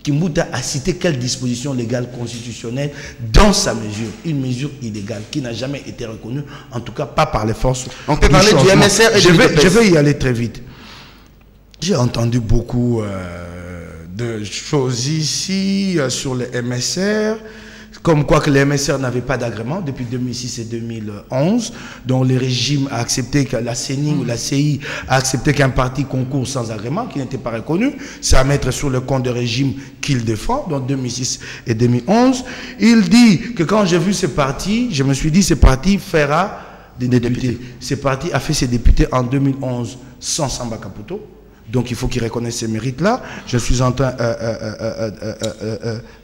Kimbuta a cité quelle disposition légale constitutionnelle dans sa mesure, une mesure illégale qui n'a jamais été reconnue, en tout cas pas par les forces. On peut parler du MSR et du UDPS. Je vais y aller très vite. J'ai entendu beaucoup de choses ici sur les MSR, comme quoi que les MSR n'avaient pas d'agrément depuis 2006 et 2011, dont le régime a accepté que la CENI ou la CI a accepté qu'un parti concourt sans agrément, qui n'était pas reconnu. C'est à mettre sur le compte de régime qu'il défend, donc 2006 et 2011. Il dit que quand j'ai vu ce parti, je me suis dit ce parti fera des députés. Ce parti a fait ses députés en 2011 sans Samba Kaputo. Donc il faut qu'il reconnaisse ces mérites-là. Je suis en train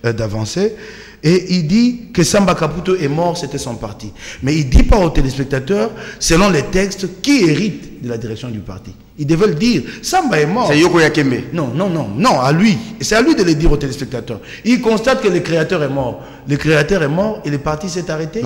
d'avancer. Et il dit que Samba Kaputo est mort, c'était son parti. Mais il ne dit pas aux téléspectateurs, selon les textes, qui hérite de la direction du parti. Il devait le dire. Samba est mort. C'est Yoko Yakembe. Non, à lui. C'est à lui de le dire aux téléspectateurs. Il constate que le créateur est mort. Le créateur est mort et le parti s'est arrêté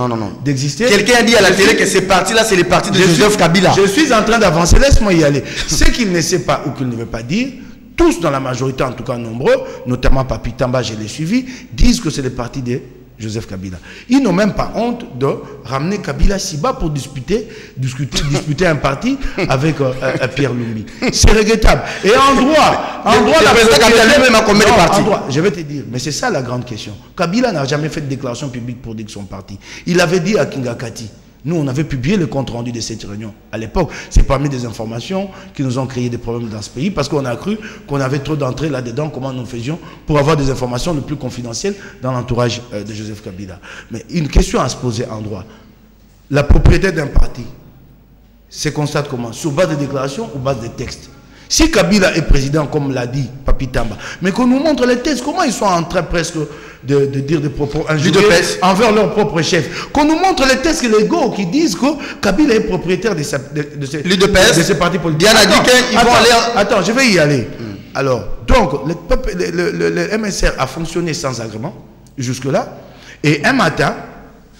d'exister. Quelqu'un a dit à la télé que ces partis-là, c'est les partis de Joseph Kabila. Je suis en train d'avancer, laisse-moi y aller. Ce qu'il ne sait pas ou qu'il ne veut pas dire, tous dans la majorité, en tout cas nombreux, notamment Papi Tamba, je l'ai suivi, disent que c'est le parti de Joseph Kabila. Ils n'ont même pas honte de ramener Kabila si bas pour disputer un parti avec Pierre Lumbi. C'est regrettable. Et en droit, je vais te dire, mais c'est ça la grande question. Kabila n'a jamais fait de déclaration publique pour dire que son parti. Il avait dit à Kinga Kati. Nous, on avait publié le compte-rendu de cette réunion. À l'époque, c'est parmi des informations qui nous ont créé des problèmes dans ce pays parce qu'on a cru qu'on avait trop d'entrées là-dedans, comment nous faisions pour avoir des informations les plus confidentielles dans l'entourage de Joseph Kabila. Mais une question à se poser en droit. La propriété d'un parti se constate comment? Sur base de déclarations ou base de textes? Si Kabila est président, comme l'a dit Papi Tamba, mais qu'on nous montre les textes, comment ils sont en train presque de dire des propos injurieux envers leur propre chef. Qu'on nous montre les textes légaux qui disent que Kabila est propriétaire de ces partis politiques. Diana a dit qu'ils vont aller... Attends, je vais y aller. Alors, donc, le MSR a fonctionné sans agrément, jusque-là, et un matin,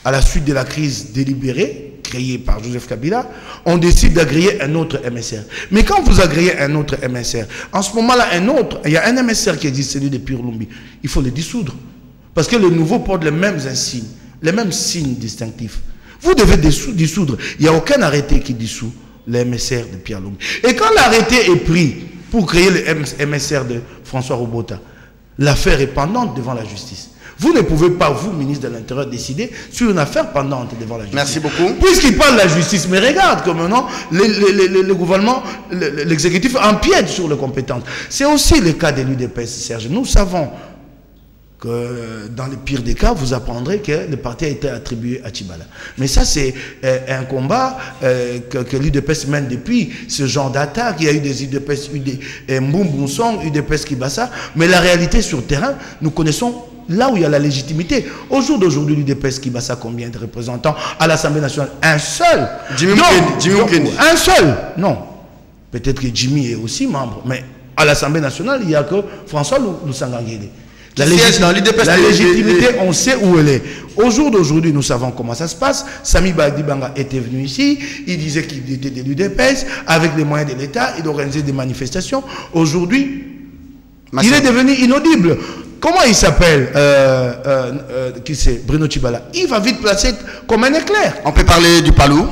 à la suite de la crise délibérée, créé par Joseph Kabila, on décide d'agréer un autre MSR. Mais quand vous agréez un autre MSR, en ce moment-là, il y a un MSR qui existe, celui de Pierre Lumbi. Il faut le dissoudre. Parce que le nouveau porte les mêmes insignes, les mêmes signes distinctifs. Vous devez dissoudre. Il n'y a aucun arrêté qui dissout le MSR de Pierre Lumbi. Et quand l'arrêté est pris pour créer le MSR de François Robota, l'affaire est pendante devant la justice. Vous ne pouvez pas, vous, ministre de l'Intérieur, décider sur une affaire pendante devant la justice. Merci beaucoup. Puisqu'il parle de la justice, mais regarde comme maintenant, le gouvernement, l'exécutif empiète sur les compétences. C'est aussi le cas de l'UDPS, Serge. Nous savons que dans le pire des cas, vous apprendrez que le parti a été attribué à Tchibala. Mais ça, c'est un combat que l'UDPS mène depuis ce genre d'attaque. Il y a eu des UDPS, Mboumbounsong, UDPS Kibasa. Mais la réalité sur le terrain, nous connaissons là où il y a la légitimité. Au jour d'aujourd'hui, l'UDPS Kibasa, combien de représentants à l'Assemblée nationale? Un seul. Jimmy un seul. Non. Peut-être que Jimmy est aussi membre, mais à l'Assemblée nationale, il n'y a que François Lusangangele. La légitimité, on sait où elle est. Au jour d'aujourd'hui, nous savons comment ça se passe. Sami Badibanga était venu ici, il disait qu'il était de l'UDPS, avec les moyens de l'État, il organisait des manifestations. Aujourd'hui, il est devenu inaudible. Comment il s'appelle qui c'est? Bruno Tchibala. Il va vite placer comme un éclair. On peut parler du Palou.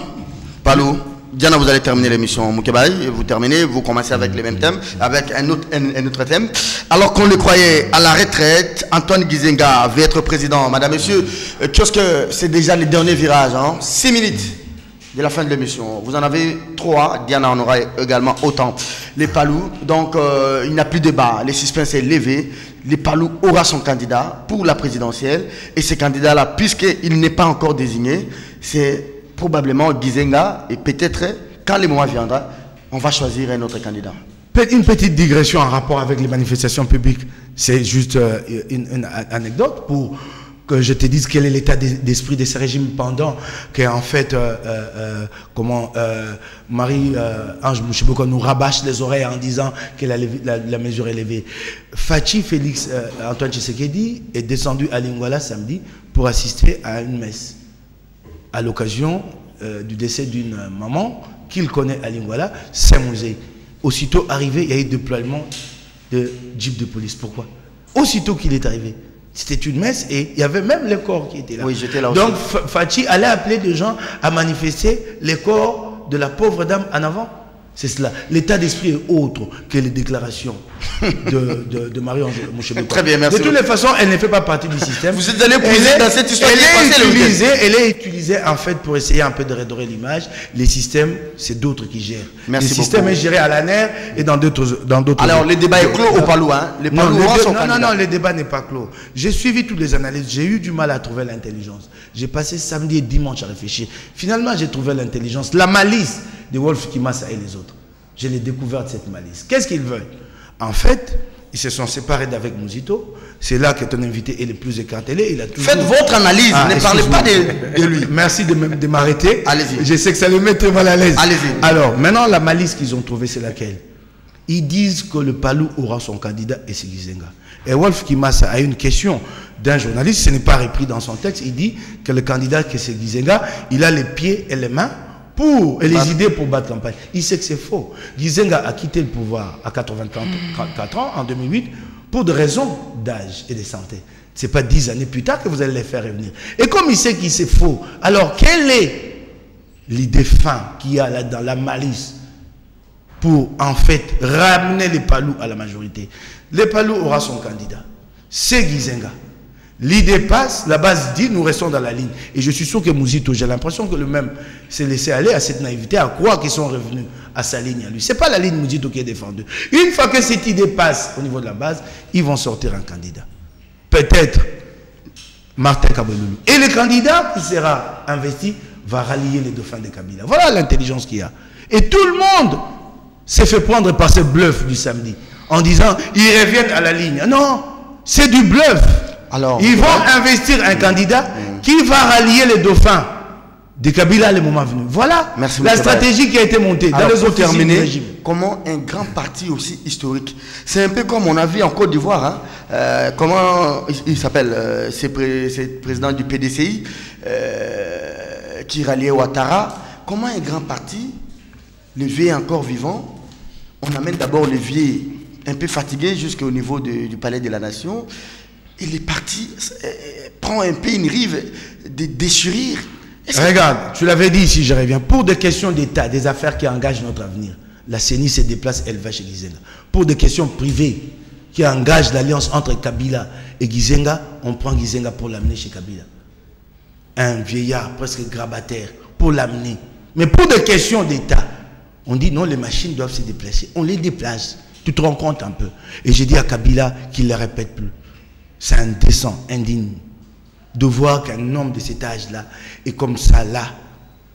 Diana, vous allez terminer l'émission Moukebaï, vous terminez, vous commencez avec les mêmes thèmes, avec un autre thème. Alors qu'on le croyait à la retraite, Antoine Gizenga va être président. Madame, monsieur, kiosque, c'est déjà le dernier virage, hein? 6 minutes de la fin de l'émission. Vous en avez 3, Diana en aura également autant. Les Palou, donc il n'y a plus de débat, le suspense est levé. Les Palou aura son candidat pour la présidentielle, et ce candidat-là, puisqu'il n'est pas encore désigné, c'est probablement Gizenga, et peut-être, quand le moment viendra, on va choisir un autre candidat. Une petite digression en rapport avec les manifestations publiques. C'est juste une anecdote pour que je te dise quel est l'état d'esprit de ce régime pendant qu'en fait, Marie-Ange Mouchiboko nous rabâche les oreilles en disant que la mesure est levée. Fachi Félix Antoine Tshisekedi est descendu à Lingala samedi pour assister à une messe à l'occasion du décès d'une maman qu'il connaît à Lingala, Saint-Musée. Aussitôt arrivé, il y a eu déploiement de jeep de police. Pourquoi? Aussitôt qu'il est arrivé, c'était une messe et il y avait même les corps qui étaient là. Oui, j'étais là aussi. Donc Fachi allait appeler des gens à manifester les corps de la pauvre dame en avant. C'est cela. L'état d'esprit est autre que les déclarations de Marie-Ange Mouchébeko. Très bien, merci. De toutes les façons, elle ne fait pas partie du système. Vous êtes allé puiser dans cette histoire. Elle est utilisée en fait pour essayer un peu de redorer l'image. Les systèmes, c'est d'autres qui gèrent. Merci le système est géré à la NER et dans d'autres. Alors, le débat est clos au Palou, hein? Non, le débat n'est pas clos. J'ai suivi toutes les analyses. J'ai eu du mal à trouver l'intelligence. J'ai passé samedi et dimanche à réfléchir. Finalement, j'ai trouvé l'intelligence, la malice de Wolf Kimassa et les autres. Je l'ai découvert cette malice. Qu'est-ce qu'ils veulent? En fait, ils se sont séparés d'avec Mouzito. C'est là que ton invité est le plus écartelé. Il a toujours... Faites votre analyse, ne parlez pas de lui. Merci de m'arrêter. Allez-y. Je sais que ça le met très mal à l'aise. Allez-y. Alors, maintenant, la malice qu'ils ont trouvée, c'est laquelle? Ils disent que le Palou aura son candidat et c'est Gizenga. Et Wolf Kimassa a une question d'un journaliste, ce n'est pas repris dans son texte, il dit que le candidat que c'est Gizenga, il a les pieds et les mains et les idées pour battre campagne. Il sait que c'est faux. Gizenga a quitté le pouvoir à 84 ans, en 2008, pour des raisons d'âge et de santé. Ce n'est pas 10 années plus tard que vous allez les faire revenir. Et comme il sait qu'il c'est faux, alors quelle est l'idée fin qu'il y a là dans la malice pour en fait ramener les Palous à la majorité? Les Palous aura son candidat. C'est Gizenga. L'idée passe, la base dit, nous restons dans la ligne. Et je suis sûr que Mouzito, j'ai l'impression que le même s'est laissé aller à cette naïveté, à croire qu'ils sont revenus à sa ligne à lui. Ce n'est pas la ligne Mouzito qui est défendue. Une fois que cette idée passe au niveau de la base, ils vont sortir un candidat. Peut-être Martin Kabouloulou. Et le candidat qui sera investi va rallier les dauphins de Kabila. Voilà l'intelligence qu'il y a. Et tout le monde s'est fait prendre par ce bluff du samedi, en disant, ils reviennent à la ligne. Non, c'est du bluff. Alors, ils vont investir un candidat qui va rallier les dauphins de Kabila le moment venu. Voilà la stratégie qui a été montée. Alors, dans les autres régime. Comment un grand parti aussi historique, c'est un peu comme on a vu en Côte d'Ivoire, hein, comment il s'appelle, c'est président du PDCI qui ralliait Ouattara. Comment un grand parti, le vieux est encore vivant, on amène d'abord le vieux un peu fatigué jusqu'au niveau du palais de la nation. Il est parti, prend un peu une rive de déchirure. Regarde, tu l'avais dit ici, je reviens. Pour des questions d'État, des affaires qui engagent notre avenir, la CENI se déplace, elle va chez Gizenga. Pour des questions privées qui engagent l'alliance entre Kabila et Gizenga, on prend Gizenga pour l'amener chez Kabila. Un vieillard presque grabataire pour l'amener. Mais pour des questions d'État, on dit non, les machines doivent se déplacer. On les déplace. Tu te rends compte un peu. Et j'ai dit à Kabila qu'il ne le répète plus. C'est indécent, indigne, de voir qu'un homme de cet âge-là est comme ça, là,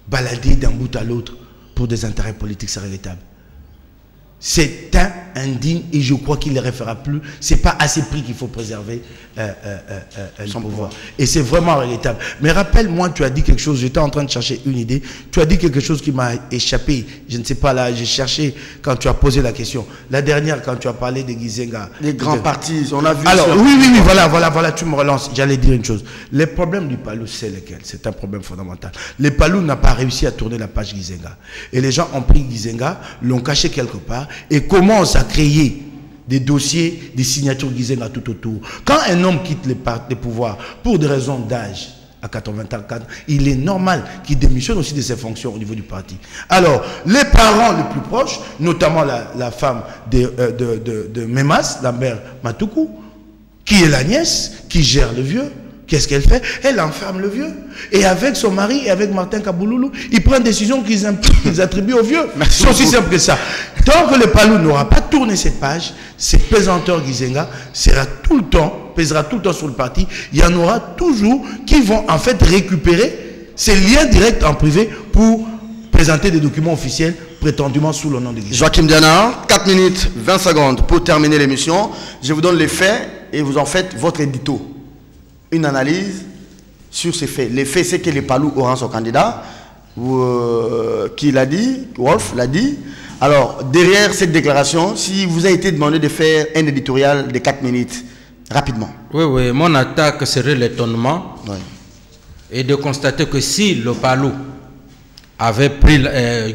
baladé d'un bout à l'autre pour des intérêts politiques, c'est regrettable. C'est indigne et je crois qu'il ne le refera plus. Ce n'est pas à ce prix qu'il faut préserver son pouvoir. Et c'est vraiment regrettable. Mais rappelle-moi, tu as dit quelque chose, j'étais en train de chercher une idée. Tu as dit quelque chose qui m'a échappé. Je ne sais pas, là, j'ai cherché quand tu as posé la question. La dernière, quand tu as parlé de Gizenga. Les grands partis, on a vu. Alors, oui, voilà, tu me relances. J'allais dire une chose. Les problèmes du Palou, c'est lequel? C'est un problème fondamental. Le Palou n'a pas réussi à tourner la page Gizenga. Et les gens ont pris Gizenga, l'ont caché quelque part et commencent à créer des dossiers, des signatures Gizenga tout autour. Quand un homme quitte les pouvoirs pour des raisons d'âge, à 84, il est normal qu'il démissionne aussi de ses fonctions au niveau du parti. Alors, les parents les plus proches, notamment la femme de Memas, la mère Matoukou, qui est la nièce, qui gère le vieux, qu'est-ce qu'elle fait? Elle enferme le vieux. Et avec son mari et avec Martin Kabouloulou, ils prennent des décisions qu'ils attribuent au vieux. C'est aussi simple que ça. Tant que le Palou n'aura pas tourné cette page, ces pesanteurs Gizenga pèsera tout le temps sur le parti. Il y en aura toujours qui vont en fait récupérer ces liens directs en privé pour présenter des documents officiels prétendument sous le nom de Gizenga. Joachim Diana, 4 minutes 20 secondes pour terminer l'émission. Je vous donne les faits et vous en faites votre édito. Une analyse sur ces faits. Les faits, c'est que les Palou auront son candidat. Qui l'a dit? Wolf l'a dit. Alors, derrière cette déclaration, si vous a été demandé de faire un éditorial de 4 minutes, rapidement. Oui, mon attaque serait l'étonnement et de constater que si le Palou avait pris,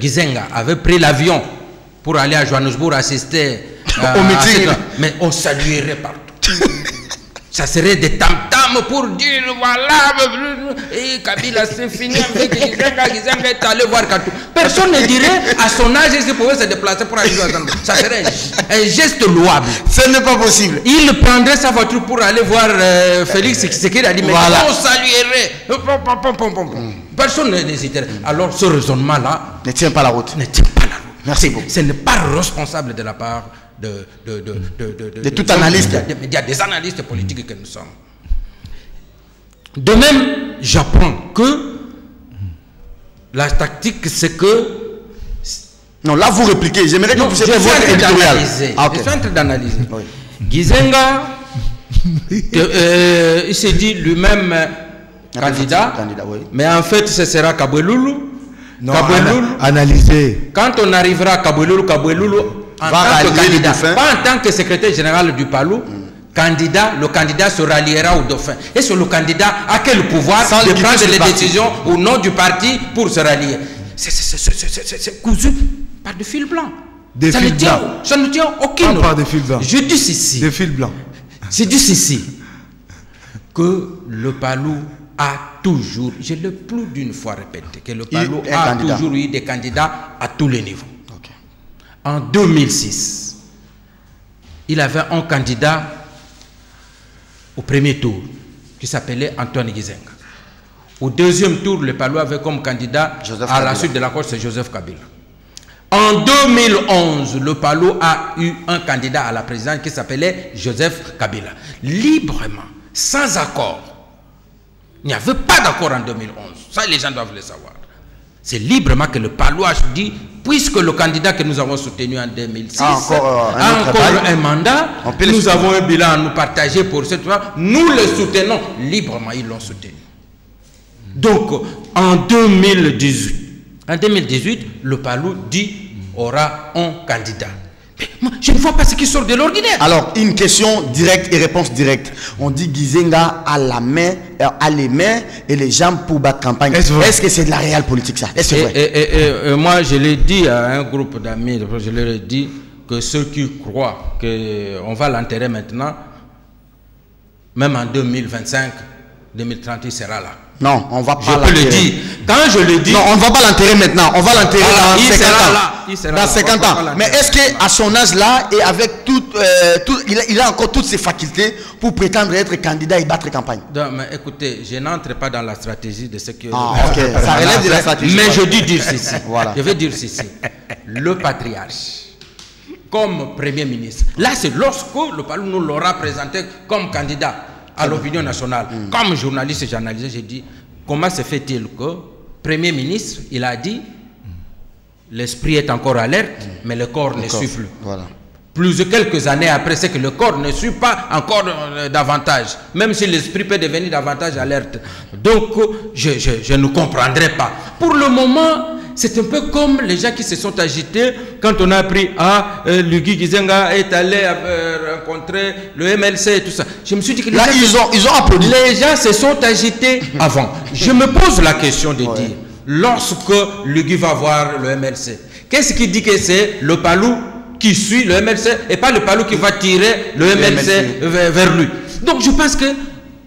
Gizenga avait pris l'avion pour aller à Johannesburg assister au meeting, mais on saluerait partout. Ça serait des tam-tams pour dire voilà, et Kabila c'est fini avec Gizenga est allé voir Katou. Personne ne dirait à son âge s'il pouvait se déplacer pour aller à Johannesburg. Ça serait un geste louable. Ce n'est pas possible. Il prendrait sa voiture pour aller voir Félix, ce qu'il a dit, mais voilà. On saluerait. Personne n'hésiterait. Alors ce raisonnement-là ne tient pas la route. Merci beaucoup. Ce n'est pas responsable de la part de tout analyste. Des analystes politiques que nous sommes. De même, j'apprends que la tactique, c'est que Non, là vous répliquez. J'aimerais que vous puissiez votre éditorial. Je suis en train d'analyser. Gizenga, il s'est dit lui-même candidat, oui. mais en fait ce sera Kabweloulou. Non, analyser. Quand on arrivera à Kabweloulou, Kabweloulou en tant que candidat, pas en tant que secrétaire général du Palou, le candidat se ralliera au dauphin. Et sur le candidat a quel pouvoir de prendre les décisions au nom du parti pour se rallier? C'est cousu par des fils blancs. Ça ne tient aucune. Pas des fils blancs. Je dis ceci. Des fils blancs. Je dis ceci. Que le Palou a toujours, je l'ai plus d'une fois répété, que le Palou a toujours eu des candidats à tous les niveaux. Okay. En 2006, il avait un candidat au premier tour qui s'appelait Antoine Gizenga. Au deuxième tour, le Palou avait comme candidat à la suite de la course, c'est Joseph Kabila. En 2011, le Palou a eu un candidat à la présidence qui s'appelait Joseph Kabila. Librement, sans accord. Il n'y avait pas d'accord en 2011. Ça, les gens doivent le savoir. C'est librement que le Palou a dit, puisque le candidat que nous avons soutenu en 2006 a encore un mandat, nous avons un bilan à nous partager pour cette fois, nous le soutenons. Librement, ils l'ont soutenu. Donc, en 2018, le Palou dit aura un candidat. Mais moi, je ne vois pas ce qui sort de l'ordinaire. Alors, une question directe et réponse directe. On dit Gizenga a les mains et les jambes pour battre campagne. Est-ce que c'est de la réelle politique, ça? Est-ce vrai? Moi, je l'ai dit à un groupe d'amis, je leur ai dit que ceux qui croient qu'on va l'enterrer maintenant, même en 2025, 2030, il sera là. Non, on va pas l'enterrer. Je peux le dire. Quand je le dis... Non, on ne va pas l'enterrer maintenant. On va l'enterrer dans 50 ans. Il sera dans 50 ans. Mais est-ce qu'à son âge-là, et avec il a encore toutes ses facultés pour prétendre être candidat et battre campagne? Non, mais écoutez, je n'entre pas dans la stratégie de ce que... ok. Ça relève de la stratégie. Mais je dis dire ceci. Voilà. Je vais dire ceci. Le patriarche, comme Premier ministre, là c'est lorsque le Palou nous l'aura présenté comme candidat à l'opinion nationale. Comme journaliste, j'ai analysé, j'ai dit, comment se fait-il que Premier ministre, il a dit, l'esprit est encore alerte, mais le corps ne suit plus. Voilà. Plus de quelques années après, c'est que le corps ne suit pas encore davantage, même si l'esprit peut devenir davantage alerte. Donc, je ne comprendrai pas. Pour le moment, c'est un peu comme les gens qui se sont agités quand on a appris Lugui Gizenga est allé rencontrer le MLC et tout ça. Je me suis dit que là, ils ont applaudi. Les gens se sont agités avant. Je me pose la question de dire, lorsque Lugui va voir le MLC, qu'est-ce qui dit que c'est le Palou qui suit le MLC et pas le Palou qui va tirer le MLC vers lui? Donc je pense que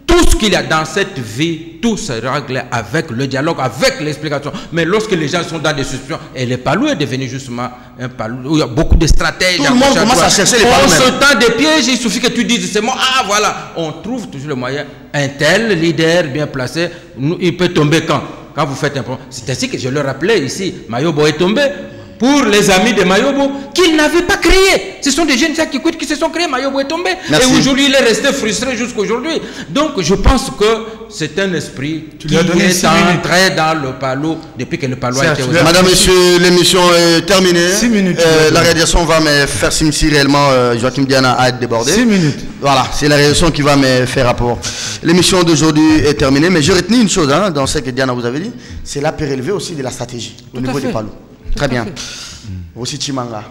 tout ce qu'il y a dans cette vie, tout se règle avec le dialogue, avec l'explication. Mais lorsque les gens sont dans des suspicions, et le Palou est devenu justement un Palou où il y a beaucoup de stratèges. Tout le monde commence à chercher les Palous. On se tend des pièges, il suffit que tu dises ces mots. Ah voilà, on trouve toujours le moyen. Un tel leader bien placé, il peut tomber quand vous faites un problème. C'est ainsi que je le rappelais ici, Mayobo est tombé. Pour les amis de Mayobo, qu'ils n'avaient pas créé. Ce sont des jeunes gens qui se sont créés. Mayobo est tombé. Merci. Et aujourd'hui, il est resté frustré jusqu'à aujourd'hui. Donc, je pense que c'est un esprit qui est entré dans le Palou depuis que le Palou a été au... Madame, Monsieur, l'émission est terminée. 6 minutes. La réalisation va me faire signe si réellement Joachim Diana a été débordé. 6 minutes. Voilà, c'est la réalisation qui va me faire rapport. L'émission d'aujourd'hui est terminée. Mais j'ai retenu une chose dans ce que Diana vous avait dit. C'est la prélevé aussi de la stratégie au niveau du Palou. Très bien. Aussi Chimanga,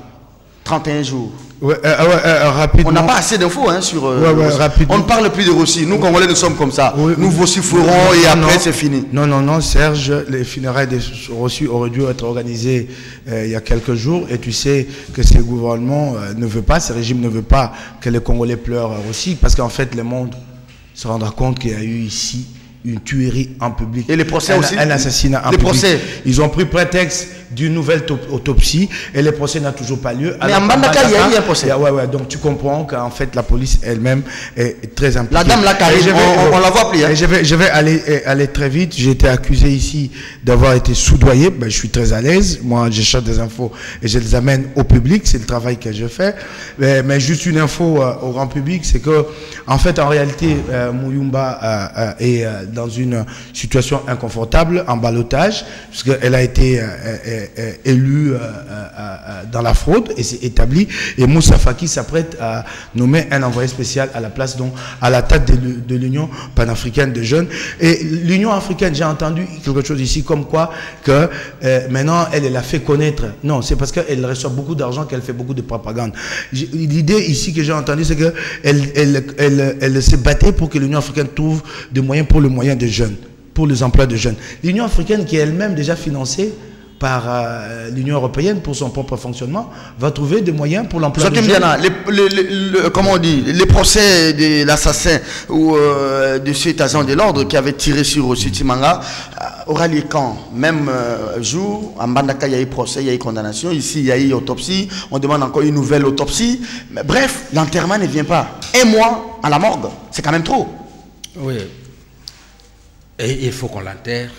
31 jours. Rapidement. On n'a pas assez d'infos sur... rapidement. On ne parle plus de Rossi. Nous, Congolais, nous sommes comme ça. Nous vociférons et après, c'est fini. Non, Serge, les funérailles de Rossi auraient dû être organisées il y a quelques jours. Et tu sais que ce gouvernement ne veut pas, ce régime ne veut pas que les Congolais pleurent Rossi. Parce qu'en fait, le monde se rendra compte qu'il y a eu ici une tuerie en public. Et les procès aussi. Un assassinat en public. Procès. Ils ont pris prétexte d'une nouvelle autopsie et le procès n'a toujours pas lieu. Mais en Mbandaka, il y a eu un procès. Donc tu comprends qu'en fait la police elle-même est très impliquée. La dame Lakari, on la voit plus. Je vais aller très vite. J'ai été accusé ici d'avoir été soudoyé. Je suis très à l'aise. Moi, je cherche des infos et je les amène au public. C'est le travail que je fais. Mais juste une info au grand public, c'est que en fait, en réalité, Muyumba est dans une situation inconfortable, en ballottage, parce qu'elle a été élu dans la fraude et c'est établi. Et Moussa Faki s'apprête à nommer un envoyé spécial à la place, donc à la tête de l'Union panafricaine de jeunes. Et l'Union africaine, j'ai entendu quelque chose ici comme quoi que maintenant elle a fait connaître. Non, c'est parce qu'elle reçoit beaucoup d'argent qu'elle fait beaucoup de propagande. L'idée ici que j'ai entendu, c'est qu'elle se battait pour que l'Union africaine trouve des moyens pour le moyen des jeunes, pour les emplois de jeunes. L'Union africaine, qui est elle-même déjà financée par l'Union européenne pour son propre fonctionnement, va trouver des moyens pour l'emploi de jeunes. Comment on dit, les procès de l'assassin ou de cet agent de l'ordre qui avait tiré sur Rossi Tshimanga aura lieu quand? Même jour, à Mbandaka, il y a eu procès, il y a eu condamnation. Ici, il y a eu autopsie. On demande encore une nouvelle autopsie. Mais bref, l'enterrement ne vient pas. Un mois à la morgue, c'est quand même trop. Oui. Et il faut qu'on l'enterre.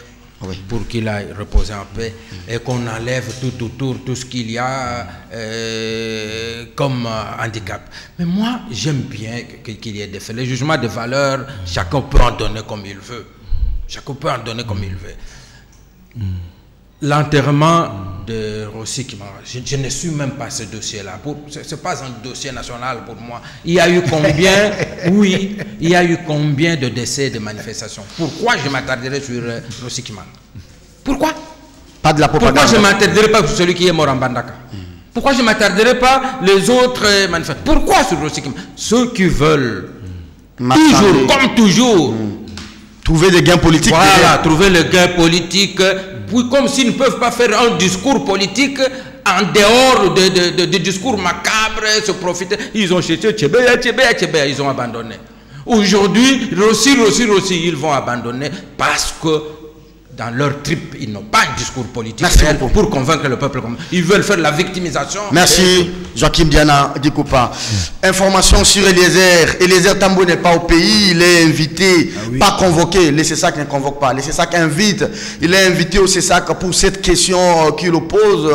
Oui. Pour qu'il aille reposer en paix et qu'on enlève tout autour, tout ce qu'il y a comme handicap. Mais moi, j'aime bien qu'il y ait des faits. Les jugements de valeur, chacun peut en donner comme il veut. Chacun peut en donner comme il veut. L'enterrement de Rossi Tshimanga, je ne suis même pas ce dossier-là. Ce n'est pas un dossier national pour moi. Il y a eu combien, oui, il y a eu combien de décès, de manifestations. Pourquoi je m'attarderai sur Rossi Tshimanga? Pourquoi? Pas de la propagande. Pourquoi je ne m'attarderai pas sur celui qui est mort en Mbandaka? Pourquoi je ne m'attarderai pas les autres manifestants? Pourquoi sur Rossi Tshimanga? Ceux qui veulent, toujours, comme toujours, trouver des gains politiques. Voilà, trouver le gain politique. Puis comme s'ils ne peuvent pas faire un discours politique en dehors de discours macabres, se profiter. Ils ont cherché Tchébeya, ils ont abandonné. Aujourd'hui, Rossi, ils vont abandonner parce que dans leur trip, ils n'ont pas un discours politique pour convaincre le peuple. Ils veulent faire la victimisation. Merci, Joachim Diana Dikoupa. Information sur Eliezer. Eliezer Tambo n'est pas au pays. Il est invité, pas convoqué. Le CESAC ne convoque pas. Le CESAC invite. Il est invité au CESAC pour cette question qu'il oppose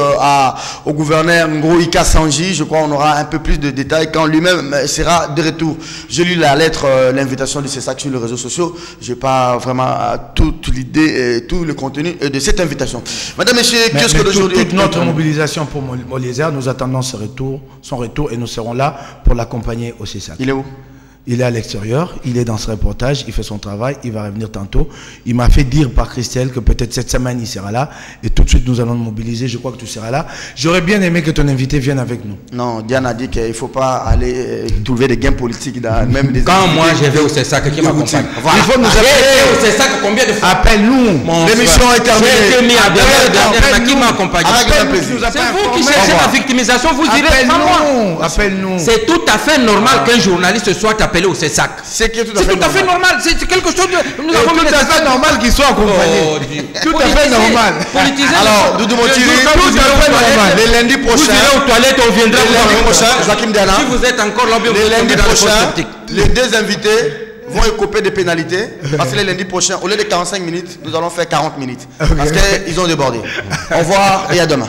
au gouverneur Ngoïka Sanji. Je crois qu'on aura un peu plus de détails quand lui-même sera de retour. J'ai lu la lettre, l'invitation du CESAC sur les réseaux sociaux. Je n'ai pas vraiment toute l'idée, tout le contenu de cette invitation. Madame, Messieurs, qu'est-ce que d'aujourd'hui? Toute notre mobilisation pour Eliezer, nous attendons son retour et nous serons là pour l'accompagner au CESAC. Il est où? Il est à l'extérieur, il est dans ce reportage, il fait son travail, il va revenir tantôt. Il m'a fait dire par Christelle que peut-être cette semaine il sera là et tout de suite nous allons nous mobiliser. Je crois que tu seras là. J'aurais bien aimé que ton invité vienne avec nous. Non, Diane a dit qu'il ne faut pas aller trouver des gains politiques dans même des. Quand moi je vais au CESAC, qui m'accompagne? Voilà. Il faut nous appeler au CESAC combien de fois? Appelle-nous. L'émission est terminée. Qui m'accompagne? C'est vous qui cherchez la victimisation, vous direz pas moi. Appelle-nous. C'est tout à fait normal qu'un journaliste soit appelé au CESAC. C'est tout à fait normal. C'est quelque chose de. Nous avons tout à fait normal qu'il soit accompagné. Tout à fait normal. Alors, Doudou Motiri, tout à fait normal. Le lundi prochain. Vous irez aux toilettes, on viendra. Le lundi prochain, Joachim Diana. Si vous êtes encore là, le lundi prochain, les deux invités vont écoper des pénalités. Parce que le lundi prochain, au lieu de 45 minutes, nous allons faire 40 minutes. Parce qu'ils ont débordé. Au revoir et à demain.